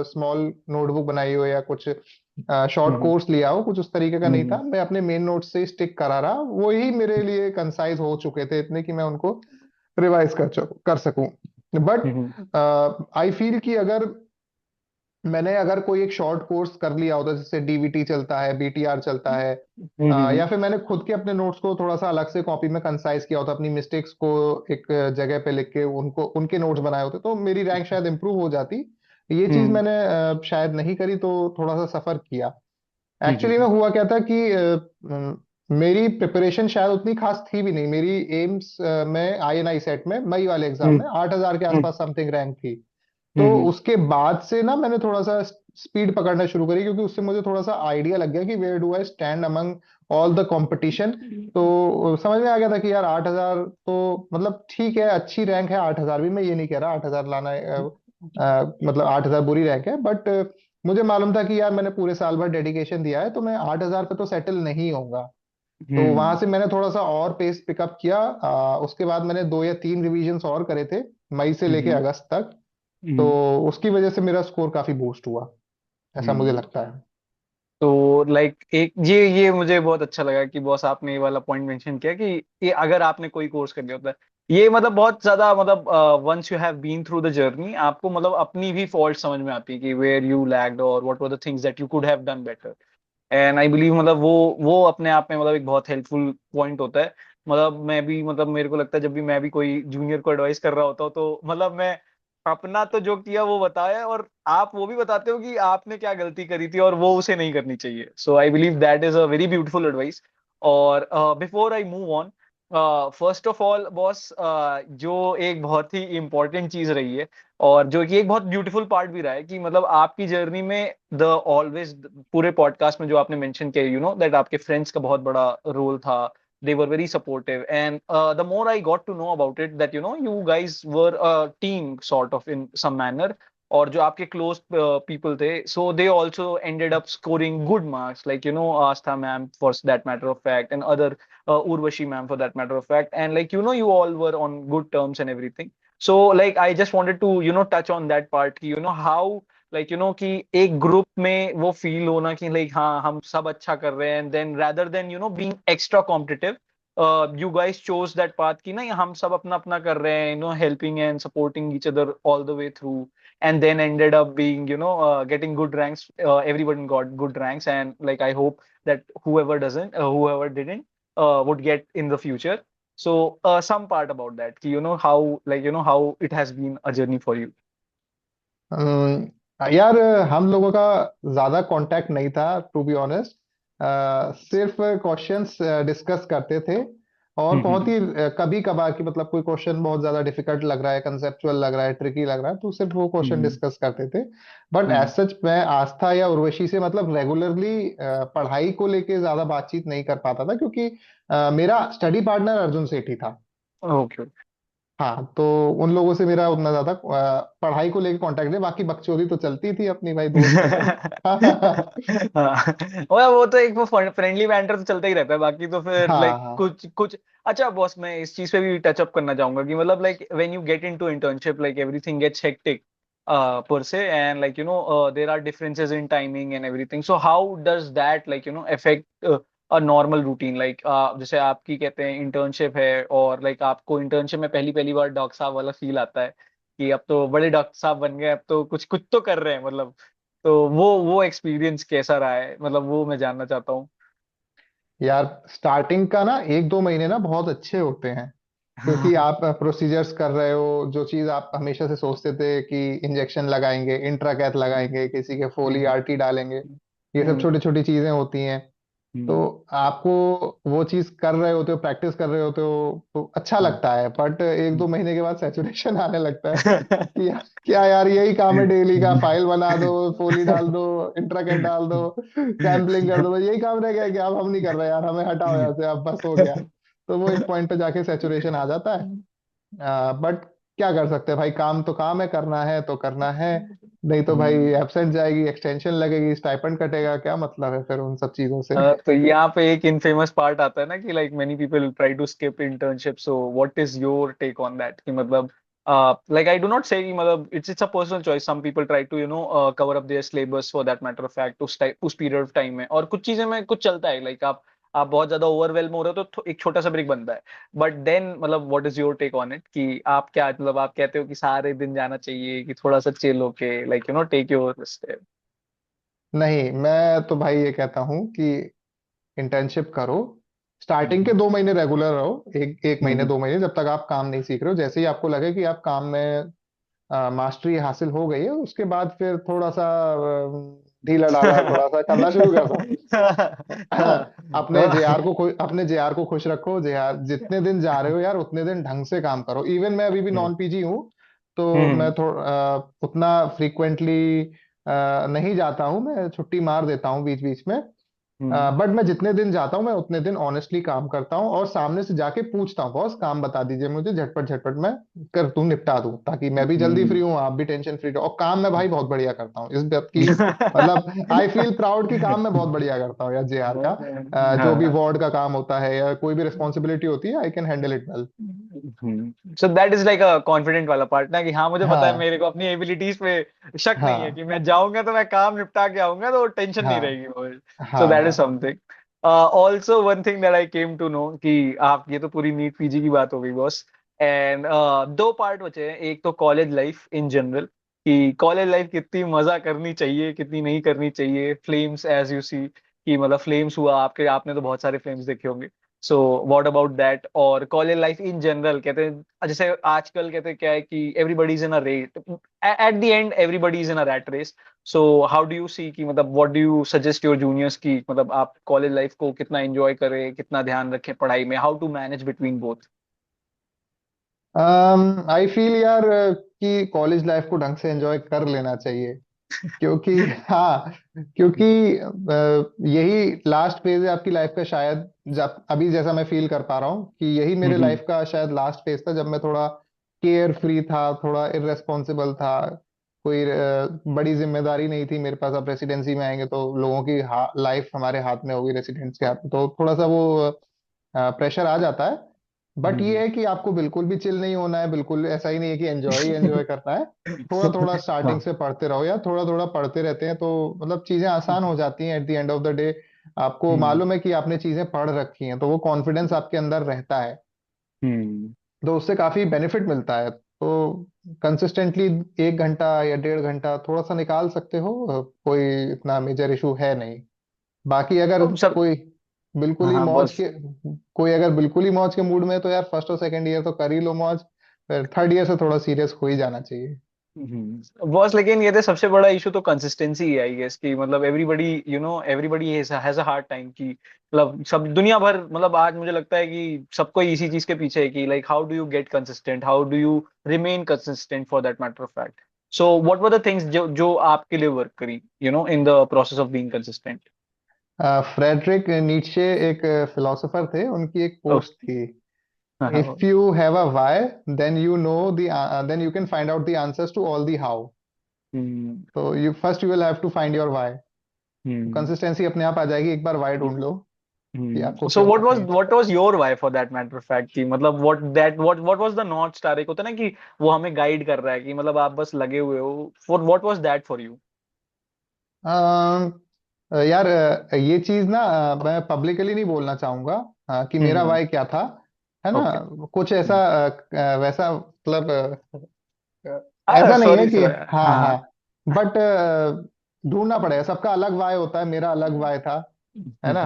स्मॉल नोटबुक बनाई हो या कुछ शॉर्ट हम्म कोर्स लिया हो, कुछ उस तरीके का नहीं था। हम्म मैं अपने मेन नोट्स से स्टिक करा रहा, वो ही मेरे लिए कंसाइज हो चुके थे इतने कि मैं उनको रिवाइज कर सकूं। बट हम्म आई फील कि मैंने अगर कोई एक शॉर्ट कोर्स कर लिया होता, जैसे डीवीटी चलता है, बीटीआर चलता है, या फिर मैंने खुद के अपने नोट्स को थोड़ा सा अलग से कॉपी में कंसाइज किया होता, अपनी मिस्टेक्स को एक जगह पे लिख के उनको उनके नोट्स बनाए होते, तो मेरी रैंक शायद इंप्रूव हो जाती। ये चीज हम्म मैंने शायद नहीं करी, तो थोड़ा सा सफर किया। एक्चुअली में हम्म हुआ क्या था कि मेरी प्रिपरेशन शायद उतनी खास थी भी नहीं। मेरी एम्स में आईएनआई सेट में मई वाले एग्जाम में 8,000 के आसपास समथिंग रैंक थी। तो हम्म उसके बाद से ना मैंने थोड़ा सा स्पीड पकड़ना शुरू करी, क्योंकि उससे मुझे थोड़ा सा आइडिया लग गया कि where do I stand among all the competition. तो समझ में आ गया था कि यार 8,000 तो मतलब ठीक है, अच्छी रैंक है 8,000 भी, मैं ये नहीं कह रहा 8,000 लाना मतलब 8,000 बुरी रैंक है, बट मुझे मालूम था कि यार मैंने पूरे साल भर डेडिकेशन दिया है, तो मैं 8,000 पे तो सेटल नहीं होऊंगा। तो वहां हम्म से मैंने थोड़ा सा और पेस पिकअप किया। उसके बाद मैंने 2 या 3 रिवीजन्स और करे थे, मई से लेके हम्म अगस्त तक। तो हम्म उसकी वजह से मेरा स्कोर काफी बूस्ट हुआ, ऐसा मुझे हम्म। लगता है। तो लाइक एक ये मुझे बहुत अच्छा लगा कि बॉस आपने ये वाला पॉइंट मेंशन किया कि ये अगर आपने कोई कोर्स कर लिया होता है, ये मतलब बहुत ज्यादा मतलब once you have been through the journey आपको मतलब अपनी भी फॉल्ट समझ में आती है कि वेयर यू लैग्ड और what were the things that you could have done better. And I believe मतलब वो अपने आप में मतलब एक बहुत हेल्पफुल पॉइंट होता है मतलब मैं भी, मतलब मेरे को लगता है जब भी मैं भी कोई जूनियर को एडवाइस कर रहा होता हूँ तो मतलब मैं अपना तो जो किया वो बताया, और आप वो भी बताते हो कि आपने क्या गलती करी थी और वो उसे नहीं करनी चाहिए। So I believe that is a very beautiful advice. और before I move on, first of all boss, जो एक बहुत ही इंपॉर्टेंट चीज रही है और जो कि एक बहुत ब्यूटीफुल पार्ट भी रहा है, कि मतलब आपकी जर्नी में द ऑलवेज, पूरे पॉडकास्ट में जो आपने मेंशन किया, यू नो दैट आपके फ्रेंड्स का बहुत बड़ा रोल था। They were very supportive, and the more I got to know about it, that you know you guys were a team sort of in some manner, और जो आपके close people थे, so they also ended up scoring good marks, like you know Astha ma'am for that matter of fact, and other Urvashi ma'am for that matter of fact, and like you know you all were on good terms and everything. So like I just wanted to you know touch on that part कि you know how like you know कि एक group में वो feel होना कि like हाँ हम सब अच्छा कर रहे हैं, then rather than you know being extra competitive, you guys chose that path कि नहीं हम सब अपना अपना कर रहे हैं, you know helping and supporting each other all the way through, and then ended up being you know getting good ranks. Everyone got good ranks, and like I hope that whoever didn't would get in the future. So some part about that कि you know how like you know how it has been a journey for you. यार हम लोगों का ज्यादा contact नहीं था to be honest. सिर्फ questions discuss करते थे, और बहुत ही कभी कभार की मतलब कोई क्वेश्चन बहुत ज्यादा डिफिकल्ट लग रहा है, कंसेप्चुअल लग रहा है, ट्रिकी लग रहा है, तो सिर्फ वो क्वेश्चन हम्म। डिस्कस करते थे। बट एज हम्म। सच मैं आस्था या उर्वशी से मतलब रेगुलरली पढ़ाई को लेके ज्यादा बातचीत नहीं कर पाता था, क्योंकि मेरा स्टडी पार्टनर अर्जुन सेठी था। ओके। हाँ, तो उन लोगों से मेरा उतना ज्यादा पढ़ाई को लेकर कांटेक्ट नहीं, बाकी बकचोदी तो चलती थी अपनी, भाई दोस्त है तो। हाँ, वो तो एक वो फ्रेंडली बैंटर तो चलता ही रहता है, बाकी तो फिर हाँ लाइक हाँ। कुछ कुछ। अच्छा बॉस, मैं इस चीज पे भी टच अप करना चाहूंगा कि मतलब like when you get into internship, like everything gets hectic per se, and like you know there are differences in timing and everything. So how does that like you know affect a normal routine, like जैसे आपकी कहते हैं internship है, और like आपको internship में पहली पहली बार डॉक्टर साहब वाला फील आता है कि अब तो बड़े डॉक्टर साहब बन गए, अब तो कुछ कुछ तो कर रहे हैं मतलब। तो वो एक्सपीरियंस कैसा रहा है, मतलब वो मैं जानना चाहता हूँ। यार स्टार्टिंग का ना एक दो महीने ना बहुत अच्छे होते हैं, क्योंकि आप प्रोसीजर्स कर रहे हो, जो चीज आप हमेशा से सोचते थे कि इंजेक्शन लगाएंगे, इंट्राकैथ लगाएंगे, किसी के फोली हम्म। आरटी डालेंगे, ये सब हम्म। छोटी छोटी चीजें होती हैं। तो हम्म। आपको वो चीज कर रहे होते हो, प्रैक्टिस कर रहे होते हो, तो अच्छा हम्म। लगता है। बट एक दो महीने के बाद सैचुरेशन आने लगता है कि क्या यार यही काम है डेली का, फाइल बना दो, फोली डाल दो, इंट्राकेट डाल दो, सैम्पलिंग कर दो, बस यही काम रह गया है कि अब हम नहीं कर रहे यार, हमें हटाओ यहाँ से, अब बस हो गया। तो वो एक पॉइंट पे जाके सैचुरेशन आ जाता है। बट क्या कर सकते हैं भाई, काम तो काम है, करना है तो करना है, नहीं तो भाई हम्म। एब्सेंट जाएगी, एक्सटेंशन लगेगी, स्टाइपेंड कटेगा, क्या मतलब है फिर उन सब चीजों से। तो यहाँ पे एक इनफेमस पार्ट आता है ना कि like many people try to skip internship, so what is your take on that कि मतलब like I do not say कि मतलब it's a personal choice, some people try to you know cover up their syllabus for that matter of fact उस period of time में, और कुछ चीजें में कुछ चलता है लाइक आप बहुत ज्यादा ओवरवेलम हो रहे हो तो एक छोटा सा ब्रेक बनता है। बट देन मतलब what is your take on it कि आप क्या मतलब आप कहते हो कि सारे दिन जाना चाहिए कि थोड़ा सा चिल होके like you know take your step. नहीं, मैं तो भाई ये कहता हूँ कि इंटर्नशिप करो, स्टार्टिंग के दो महीने रेगुलर रहो, एक एक महीने हम्म। दो महीने, जब तक आप काम नहीं सीख रहे हो। जैसे ही आपको लगे कि आप काम में मास्टरी हासिल हो गई है, उसके बाद फिर थोड़ा सा ढीला डाला थोड़ा सा करना शुरू कर दो। अपने जेआर को खुश रखो। जेआर जितने दिन जा रहे हो यार, उतने दिन ढंग से काम करो। इवन मैं अभी भी नॉन पीजी हूँ, तो मैं हम्म। उतना फ्रीक्वेंटली नहीं जाता हूँ, मैं छुट्टी मार देता हूँ बीच बीच में। हम्म। बट मैं जितने दिन जाता हूँ, मैं उतने दिन ऑनेस्टली काम करता हूँ, और सामने से जाके पूछता हूँ, बॉस काम बता दीजिए मुझे, झटपट झटपट मैं कर दूं, निपटा दूं, ताकि मैं भी जल्दी फ्री हम्म। हूँ, आप भी टेंशन फ्री रहो। और काम मैं भाई बहुत बढ़िया करता हूँ, इस बात की मतलब आई फील प्राउड कि काम मैं बहुत बढ़िया करता हूँ यार जेआर का। जो भी हाँ। वार्ड का काम होता है या कोई भी रिस्पॉन्सिबिलिटी होती है, I can handle it well. So that is like a confident वाला पार्ट ना कि हाँ मुझे पता है हाँ मेरे को अपनी एबिलिटीज पे शक नहीं है हाँ कि मैं जाऊंगा तो मैं काम निपटा के आऊंगा तो टेंशन नहीं हाँ रहेगी मुझे। सो हाँ दैट इज हाँ। Something. Also one thing that I came to know कि आप ये तो पूरी नीट पीजी की बात हो गई बॉस, एंड दो पार्ट बचे हैं, एक तो कॉलेज लाइफ इन जनरल कि कॉलेज लाइफ कितनी मजा करनी चाहिए कितनी नहीं करनी चाहिए, फ्लेम्स एज यू सी कि मतलब फ्लेम्स हुआ आपके, आपने तो बहुत सारे फ्लेम्स देखे होंगे। सो व्हाट अबाउट दैट, और कॉलेज लाइफ इन जनरल कहते हैं, जैसे आजकल कहते हैं क्या है कि everybody is in a rat, at the end everybody is in a rat race. So how do you see कि मतलब what do you suggest your juniors की मतलब आप कॉलेज लाइफ को कितना एंजॉय करें, कितना ध्यान रखें पढ़ाई में, how to manage between both? I feel यार कि कॉलेज लाइफ को ढंग से एंजॉय कर लेना चाहिए, क्योंकि हाँ, क्योंकि यही लास्ट फेज है आपकी लाइफ का शायद। जब अभी जैसा मैं फील कर पा रहा हूँ कि यही मेरे हम्म। लाइफ का शायद लास्ट फेज था, जब मैं थोड़ा केयर फ्री था, थोड़ा इररेस्पॉन्सिबल था। कोई बड़ी जिम्मेदारी नहीं थी मेरे पास। अब रेसिडेंसी में आएंगे तो लोगों की लाइफ हमारे हाथ में होगी, रेसिडेंट्स के हाथ में, तो थोड़ा सा वो प्रेशर आ जाता है। बट ये हम्म। है कि आपको बिल्कुल भी चिल नहीं होना है, बिल्कुल ऐसा ही नहीं है कि एंजॉय ही एंजॉय करना है। थोड़ा थोड़ा स्टार्टिंग हाँ। से पढ़ते रहो, या थोड़ा थोड़ा पढ़ते रहते हैं तो मतलब चीजें आसान हो जाती हैं eight the end of the day. आपको हम्म। मालूम है कि आपने चीजें पढ़ रखी हैं, तो वो कॉन्फिडेंस आपके अंदर रहता है। हम्म। तो उससे काफी बेनिफिट मिलता है। तो कंसिस्टेंटली 1 घंटा या 1.5 घंटा थोड़ा सा निकाल सकते हो, कोई इतना मेजर इशू है नहीं। बाकी अगर तो सब। कोई बिल्कुल हाँ ही हाँ मौज बस। के कोई अगर बिल्कुल ही मौज के मूड में है, तो यार फर्स्ट और सेकंड ईयर तो कर ही लो मौज, फिर थर्ड ईयर से थोड़ा सीरियस हो ही जाना चाहिए। बॉस, लेकिन ये तो सबसे बड़ा इशू तो कंसिस्टेंसी है आई गेस, कि मतलब everybody everybody has a hard time कि मतलब सब दुनिया भर, मतलब आज मुझे लगता है कि सबको इसी चीज के पीछे है कि like how do you get consistent, how do you remain consistent for that matter of fact. So what were the things जो जो आपके लिए वर्क करी in the process of being consistent? Friedrich Nietzsche एक फिलोसोफर थे, उनकी एक ओह। Coat थी, हाँ हाँ। If you have a why, then you know the then you can find out the answers to all the how. Hmm. तो you will have to find your why. Hmm. Consistency अपने आप आ जाएगी, एक बार why ढूंढ लो कि आपको सो क्यों what was करनी है। What was your why for that matter of fact, कि मतलब what was the north star, एक होता है ना कि वो हमें गाइड कर रहा है कि मतलब आप बस लगे हुए हो, for what was that for you? यार ये चीज ना मैं पब्लिकली नहीं बोलना चाहूंगा कि मेरा हम्म। वाई क्या था, है ना। ओके। कुछ ऐसा वैसा मतलब ऐसा नहीं है सॉरी कि सर। हाँ हाँ, हाँ। बट ढूंढना पड़ेगा। सबका अलग वाई होता है, मेरा अलग वाई था, है ना।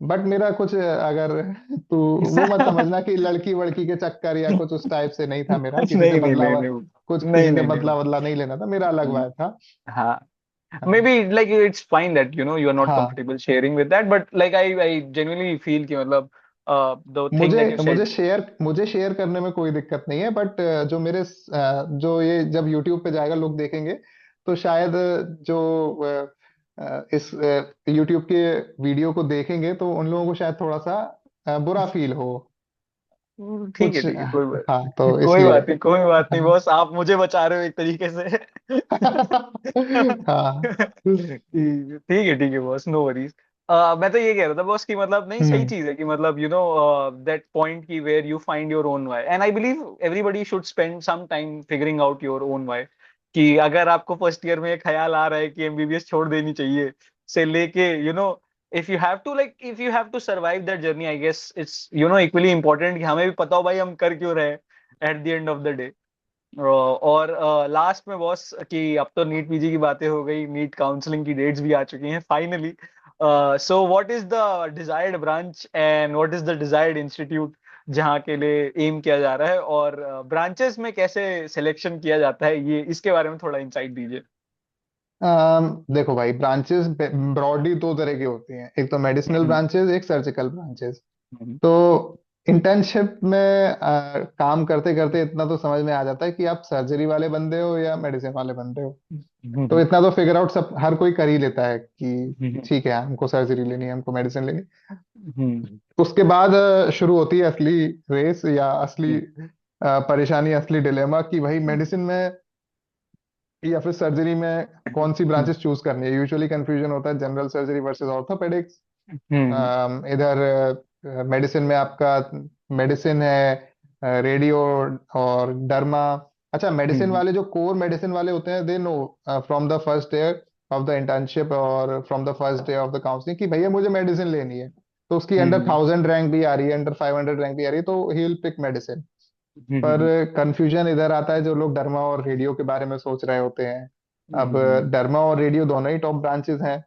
बट मेरा कुछ अगर तू वो मत समझना कि लड़की वड़की के चक्कर या कुछ उस टाइप से नहीं था मेरा, किसी से नहीं नहीं बदला नहीं नहीं। कुछ नहीं किसी से नहीं नहीं। बदला बदला नहीं लेना था, मेरा अलग वाई था। हाँ, हाँ maybe like it's fine that you are not हाँ। comfortable sharing with that, but like I genuinely feel कि मतलब the thing मुझे that you मुझे said. शेयर करने में कोई दिक्कत नहीं है, बट जो जो ये जब YouTube पे जाएगा लोग देखेंगे, तो शायद जो इस YouTube के वीडियो को देखेंगे तो उन लोगों को शायद थोड़ा सा बुरा फील हो ठीक है कुछ। ठीक है, कोई बात हाँ तो कोई इसलिए बात नहीं, कोई बात नहीं बॉस, आप मुझे बचा रहे हो एक तरीके से। हाँ। ठीक है बॉस, नो वरीज। मैं तो ये कह रहा था बॉस कि मतलब नहीं, सही हम्म चीज है कि मतलब दैट पॉइंट की where you find your own why, and I believe everybody should spend some time figuring out your own why. कि अगर आपको फर्स्ट ईयर में एक ख्याल आ रहा है कि एमबीबीएस छोड़ देनी चाहिए, से लेके if you have to survive that journey, I guess it's equally important कि हमें भी पता हो भाई हम कर क्यों रहे हैं at the end of the day। और लास्ट में बॉस कि अब तो नीट पीजी की बातें हो गई, नीट काउंसलिंग की डेट्स भी आ चुकी हैं finally. So what is the desired branch and what is the desired institute जहाँ के लिए एम किया जा रहा है, और ब्रांचेस में कैसे सिलेक्शन किया जाता है, ये इसके बारे में थोड़ा इंसाइट दीजिए। देखो भाई, ब्रांचेस ब्रॉडली 2 तरह की होती हैं, एक तो मेडिसिनल हम्म। ब्रांचेस, एक सर्जिकल ब्रांचेस। हम्म। तो इंटर्नशिप में काम करते करते इतना तो समझ में आ जाता है कि आप सर्जरी वाले बंदे हो या मेडिसिन वाले बंदे हो। तो हम्म। इतना तो फिगर आउट सब हर कोई कर ही लेता है कि हम्म। ठीक है, हमको सर्जरी लेनी है, हमको मेडिसिन लेनी है। हम्म। उसके बाद शुरू होती है असली रेस या असली परेशानी, असली डिलेमा कि भाई मेडिसिन में या फिर सर्जरी में कौन सी ब्रांचेस चूज करनी है। यूजुअली कंफ्यूजन होता है जनरल सर्जरी वर्सेस ऑर्थोपेडिक्स। हम्म। इधर मेडिसिन में आपका मेडिसिन है, रेडियो और डर्मा। अच्छा, मेडिसिन हम्म। वाले जो कोर मेडिसिन वाले होते हैं, they know from the first day of the internship और from the first day of the counselling कि भैया मुझे मेडिसिन लेनी है। तो उसकी अंडर हम्म। 1000 रैंक भी आ रही है, अंडर 500 रैंक भी आ रही है, तो ही विल पिक मेडिसिन। पर हम्म। कंफ्यूजन इधर आता है जो लोग डर्मा और रेडियो के बारे में सोच रहे होते हैं। अब हम्म। डर्मा और रेडियो दोनों ही टॉप ब्रांचेस हैं,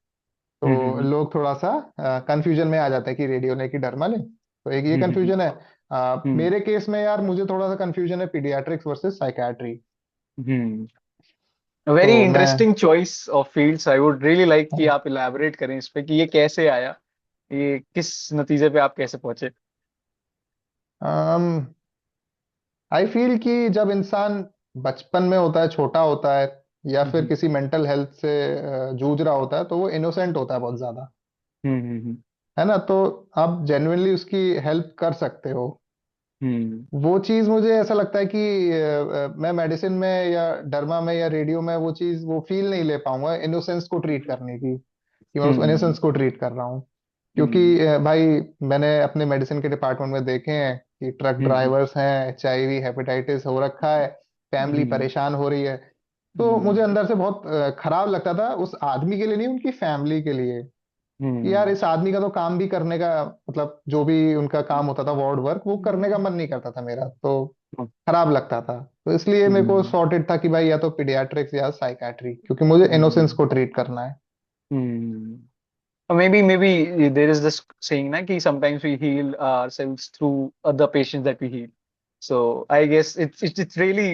तो हम्म। लोग थोड़ा सा कंफ्यूजन में आ जाते हैं कि रेडियो लें कि डर्मा लें। तो एक ये कंफ्यूजन है। हम्म मेरे केस में यार मुझे थोड़ा सा कंफ्यूजन है पीडियाट्रिक्स वर्सेस साइकाट्री। हम्म वेरी तो मैं interesting choice of fields. I would really like कि आप इलैबोरेट करें इस पे कि ये कैसे आया, ये किस नतीजे पे आप कैसे पहुंचे। आई फील कि जब इंसान बचपन में होता है, छोटा होता है, या फिर हम्म किसी मेंटल हेल्थ से जूझ रहा होता है, तो वो इनोसेंट होता है बहुत ज्यादा, हम्म है ना। तो आप जेन्युइनली उसकी हेल्प कर सकते हो। हम्म वो चीज मुझे ऐसा लगता है कि मैं मेडिसिन में या डर्मा में या रेडियो में वो चीज वो फील नहीं ले पाऊंगा इनोसेंस को ट्रीट करने की, कि मैं उस हम्म इनोसेंस को ट्रीट कर रहा हूँ। हम्म क्योंकि भाई मैंने अपने मेडिसिन के डिपार्टमेंट में देखे हैं कि ट्रक हम्म ड्राइवर्स हैं, एचआईवी हेपेटाइटिस हो रखा है, फैमिली हम्म परेशान हो रही है। तो मुझे हम्म अंदर से बहुत खराब लगता था, उस आदमी के लिए नहीं, उनकी फैमिली के लिए, कि यार हम्म इस आदमी का तो काम भी करने का, मतलब जो भी उनका काम होता था वार्ड वर्क, वो करने का मन नहीं करता था मेरा, तो खराब लगता था। तो इसलिए मेरे को हम्म सॉर्टेड था कि भाई या तो पीडियाट्रिक्स या साइकाट्री, क्योंकि मुझे इनोसेंस हम्म को ट्रीट करना है। हम्म maybe there is this saying na ki sometimes we heal ourselves through other patients that we heal. So I guess it's really,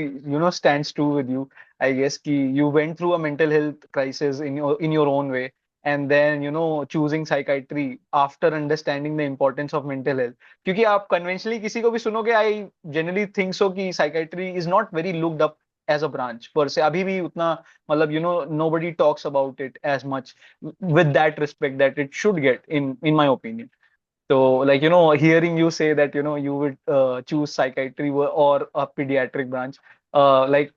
stands true with you. I guess ki you went through a mental health crisis in your own way, and then choosing psychiatry after understanding the importance of mental health. क्योंकि आप conventionally किसी को भी सुनोगे, I generally think so कि psychiatry is not very looked up as a branch per se, अभी भी उतना, मतलब nobody talks about it as much with that respect that it should get, in my opinion. So, like, hearing you say that you would choose psychiatry or a pediatric branch, like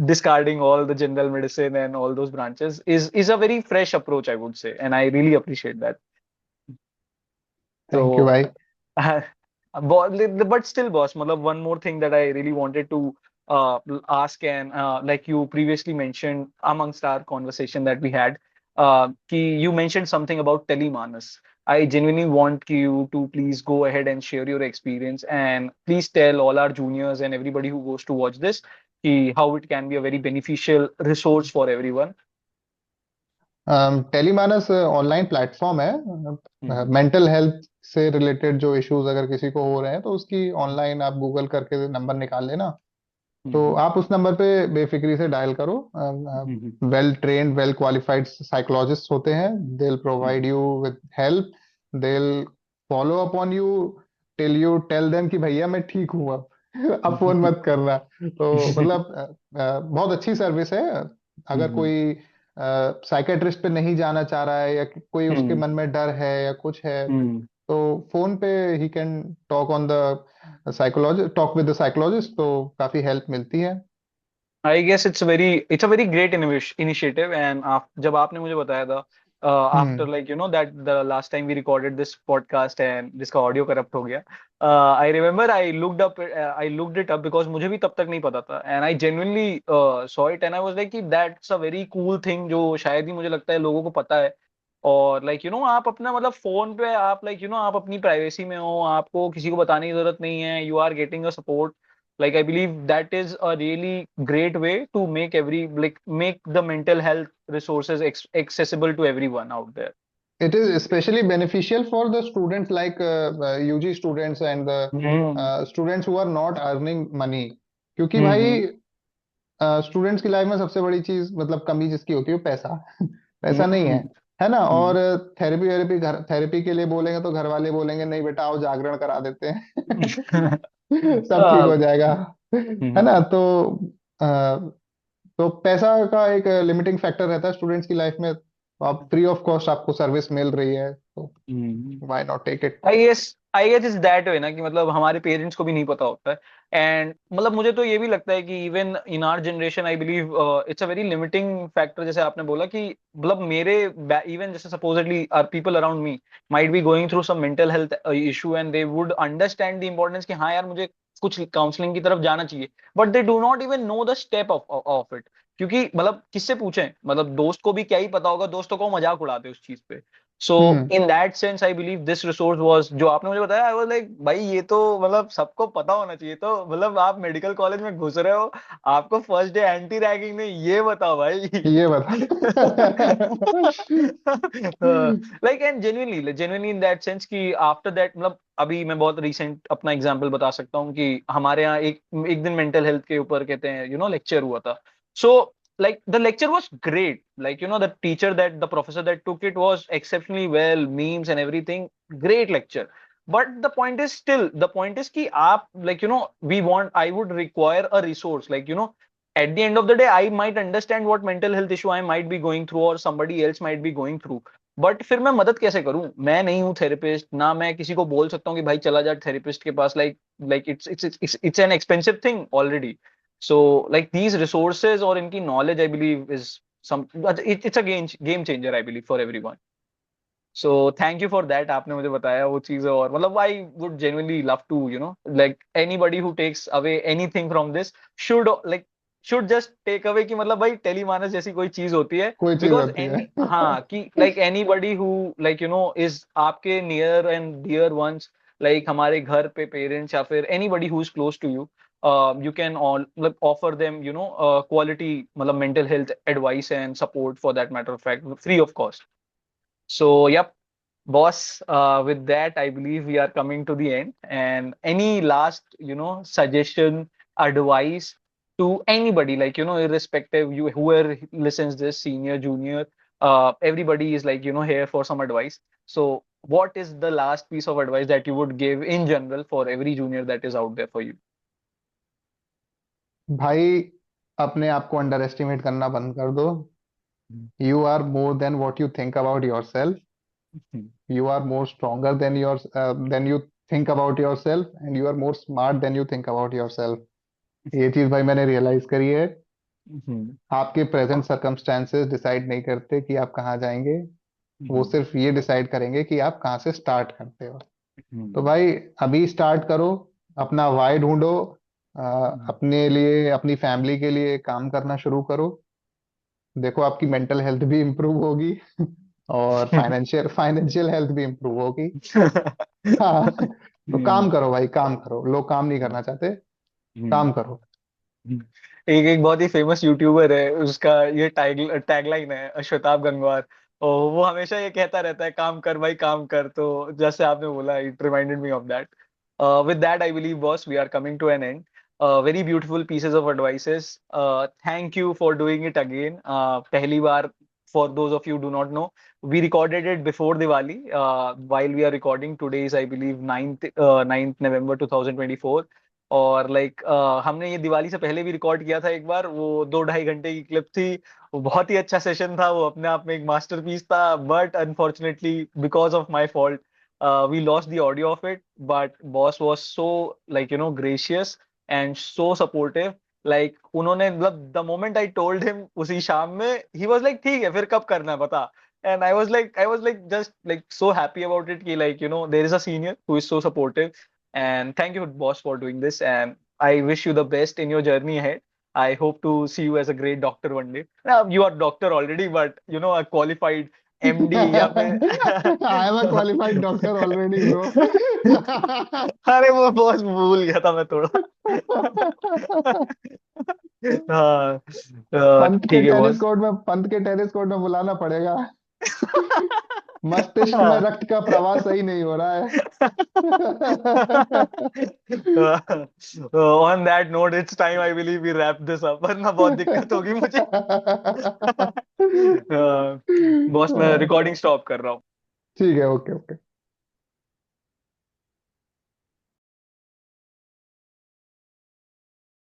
discarding all the general medicine and all those branches, is a very fresh approach, I would say, and I really appreciate that. Thank you So, भाई। but still, boss, matlab, one more thing that I really wanted to ask, and like you previously mentioned amongst our conversation that we had, you mentioned something about telemanas. I genuinely want you to please go ahead and share your experience, and please tell all our juniors and everybody who goes to watch this how it can be a very beneficial resource for everyone. Tele MANAS online platform है। Hmm. Mental health से related जो issues अगर किसी को हो रहे हैं, तो उसकी ऑनलाइन आप गूगल करके नंबर निकाल लेना। तो Hmm. आप उस नंबर पे बेफिक्री से डायल करो। Hmm. Well trained well qualified psychologist होते हैं, they will Hmm. Provide you with help, they will follow up on you till you tell them कि भैया मैं ठीक हूँ अब। अब फोन मत करना। तो मतलब बहुत अच्छी सर्विस है। अगर Hmm. कोई साइकेट्रिस्ट पे नहीं जाना चाह रहा है, या कोई उसके Hmm. मन में डर है या कुछ है, Hmm. तो फोन पे he can talk on the psychologist, talk with the psychologist, तो काफी हेल्प मिलती है। I guess it's a very great initiative, and जब आपने मुझे बताया था, after hmm. like that the last time we recorded this podcast and जिसका ऑडियो करप्ट हो गया, I remember I looked it up because मुझे भी तब तक नहीं पता था, and I genuinely saw it and I was like कि that's a very cool thing जो शायद ही मुझे लगता है लोगों को पता है। और आप अपना, मतलब फोन पे आप आप अपनी प्राइवेसी में हो, आपको किसी को बताने की जरूरत नहीं है, you are getting a support. Like, I believe that is a really great way to make the mental health resources accessible to everyone out there. It is especially beneficial for the students like UG students and the hmm students who are not earning money। क्योंकि हम्म भाई students की life में सबसे बड़ी चीज, मतलब कमी जिसकी होती है, वो पैसा। पैसा नहीं है ना। और हम्म थेरेपी वेरेपी घर थेरेपी के लिए बोलेंगे तो घर वाले बोलेंगे नहीं बेटा आओ जागरण करा देते हैं। सब ठीक uh, हो जाएगा, है हम्म ना। अ, तो पैसा का एक लिमिटिंग फैक्टर रहता है स्टूडेंट्स की लाइफ में। तो आप फ्री ऑफ कॉस्ट आपको सर्विस मिल रही है, तो hmm why not take it. I guess is that way ना, कि मतलब हमारे पेरेंट्स को भी नहीं पता होता है। एंड मतलब मुझे तो ये भी लगता है कि even in our generation I believe it's a very limiting factor, जैसे आपने बोला कि मतलब मेरे इवन जैसे supposedly are people around me might be going through some mental health issue and they would understand the importance कि हाँ यार मुझे कुछ काउंसलिंग की तरफ जाना चाहिए, but they do not even know the step of it. क्योंकि मतलब किससे पूछें, मतलब दोस्त को भी क्या ही पता होगा, दोस्तों को मजाक उड़ाते हैं उस चीज पे। So hmm. In that sense I believe this resource was, जो आपने मुझे बताया, आई वाज लाइक भाई ये तो मतलब सबको पता होना चाहिए। तो मतलब आप मेडिकल कॉलेज में घुस रहे हो, आपको फर्स्ट डे एंटी रैगिंग ने ये बताओ भाई। ये बता। Like and genuinely genuinely in that sense कि आफ्टर दैट, मतलब अभी मैं बहुत रिसेंट अपना एग्जांपल बता सकता हूँ कि हमारे यहाँ एक एक दिन मेंटल हेल्थ के ऊपर कहते हैं लेक्चर हुआ था। सो like the lecture was great, like the teacher, that the professor that took it was exceptionally well, memes and everything, great lecture. But the point is, still the point is कि आप like we want, I would require a resource, like at the end of the day I might understand what mental health issue I might be going through or somebody else might be going through, but फिर मैं मदद कैसे करूं? मैं नहीं हूं therapist ना, मैं किसी को बोल सकता हूँ कि भाई चला जा थेरेपिस्ट के पास, like it's an expensive thing already. So like these resources or इनकी knowledge I believe is some, it's a game changer I believe for everyone. So thank you for that, आपने मुझे बताया वो चीजें, और मतलब I would genuinely love to like anybody who takes away anything from this should like should just take away कि मतलब भाई टेलीमानस जैसी कोई चीज होती है. कोई चीज Because होती है। any, हाँ, कि like anybody who like is आपके near and dear ones, like हमारे घर पे पेरेंट्स या फिर anybody who is close to you, you can all like offer them quality मतलब mental health advice and support, for that matter of fact, free of cost. So yep, boss, with that, I believe we are coming to the end. And any last, suggestion, advice to anybody, like, irrespective, you whoever listens this, senior, junior, everybody is like, here for some advice. So what is the last piece of advice that you would give in general for every junior that is out there for you? भाई, अपने आप को under estimate करना बंद कर दो। You are more than what you think about yourself. You are more stronger than you think about yourself, and you are more smart than you think about yourself. ये चीज भाई मैंने realise करी है। आपके present circumstances decide नहीं करते कि आप कहाँ जाएंगे, वो सिर्फ ये डिसाइड करेंगे कि आप कहाँ से स्टार्ट करते हो। तो भाई, अभी स्टार्ट करो, अपना वाई ढूंढो, अपने लिए, अपनी फैमिली के लिए काम करना शुरू करो। देखो, आपकी मेंटल हेल्थ भी इम्प्रूव होगी और फाइनेंशियल फाइनेंशियल हेल्थ भी इम्प्रूव होगी। हाँ। तो काम करो भाई, काम करो। लोग काम नहीं करना चाहते, काम करो। एक एक बहुत ही फेमस यूट्यूबर है, उसका ये टैगलाइन है, अश्वताप गंगवार, और वो हमेशा ये कहता रहता है काम कर भाई काम कर। तो जैसे आपने बोला, it reminded me of that. With that, I believe, boss, we are coming to an end. Very beautiful pieces of advices. Thank you for doing it again. पहली बार, for those of you who do not know, we recorded it before Diwali. While we are recording, today is, I believe, 9th November 2024. और like हमने ये दिवाली से पहले भी record किया था एक बार, वो 2-2.5 घंटे की क्लिप थी। वो बहुत ही अच्छा सेशन था, वो अपने आप में एक मास्टरपीस था, but unfortunately because of my fault we lost the audio of it. But boss was so, like, gracious and so supportive. Like उन्होंने मतलब the moment I told him उसी शाम में, he was like ठीक है फिर कब करना है बता. And I was like just like so happy about it कि like there is a senior who is so supportive. And thank you, boss, for doing this. And I wish you the best in your journey ahead. I hope to see you as a great doctor one day. Now, you are doctor already, but a qualified MD या फिर I am a qualified doctor already bro. अरे वो बहुत भूल गया था मैं थोड़ा. हाँ, ठीक है बॉस. पंत के टेनिस कोर्ट में बुलाना पड़ेगा। मस्तिष्क में रक्त का प्रवाह सही नहीं हो रहा है। On that note, it's time, I believe, we wrap this up, वरना बहुत दिक्कत होगी मुझे. बॉस, मैं रिकॉर्डिंग स्टॉप कर रहा हूँ. ठीक है, ओके ओके।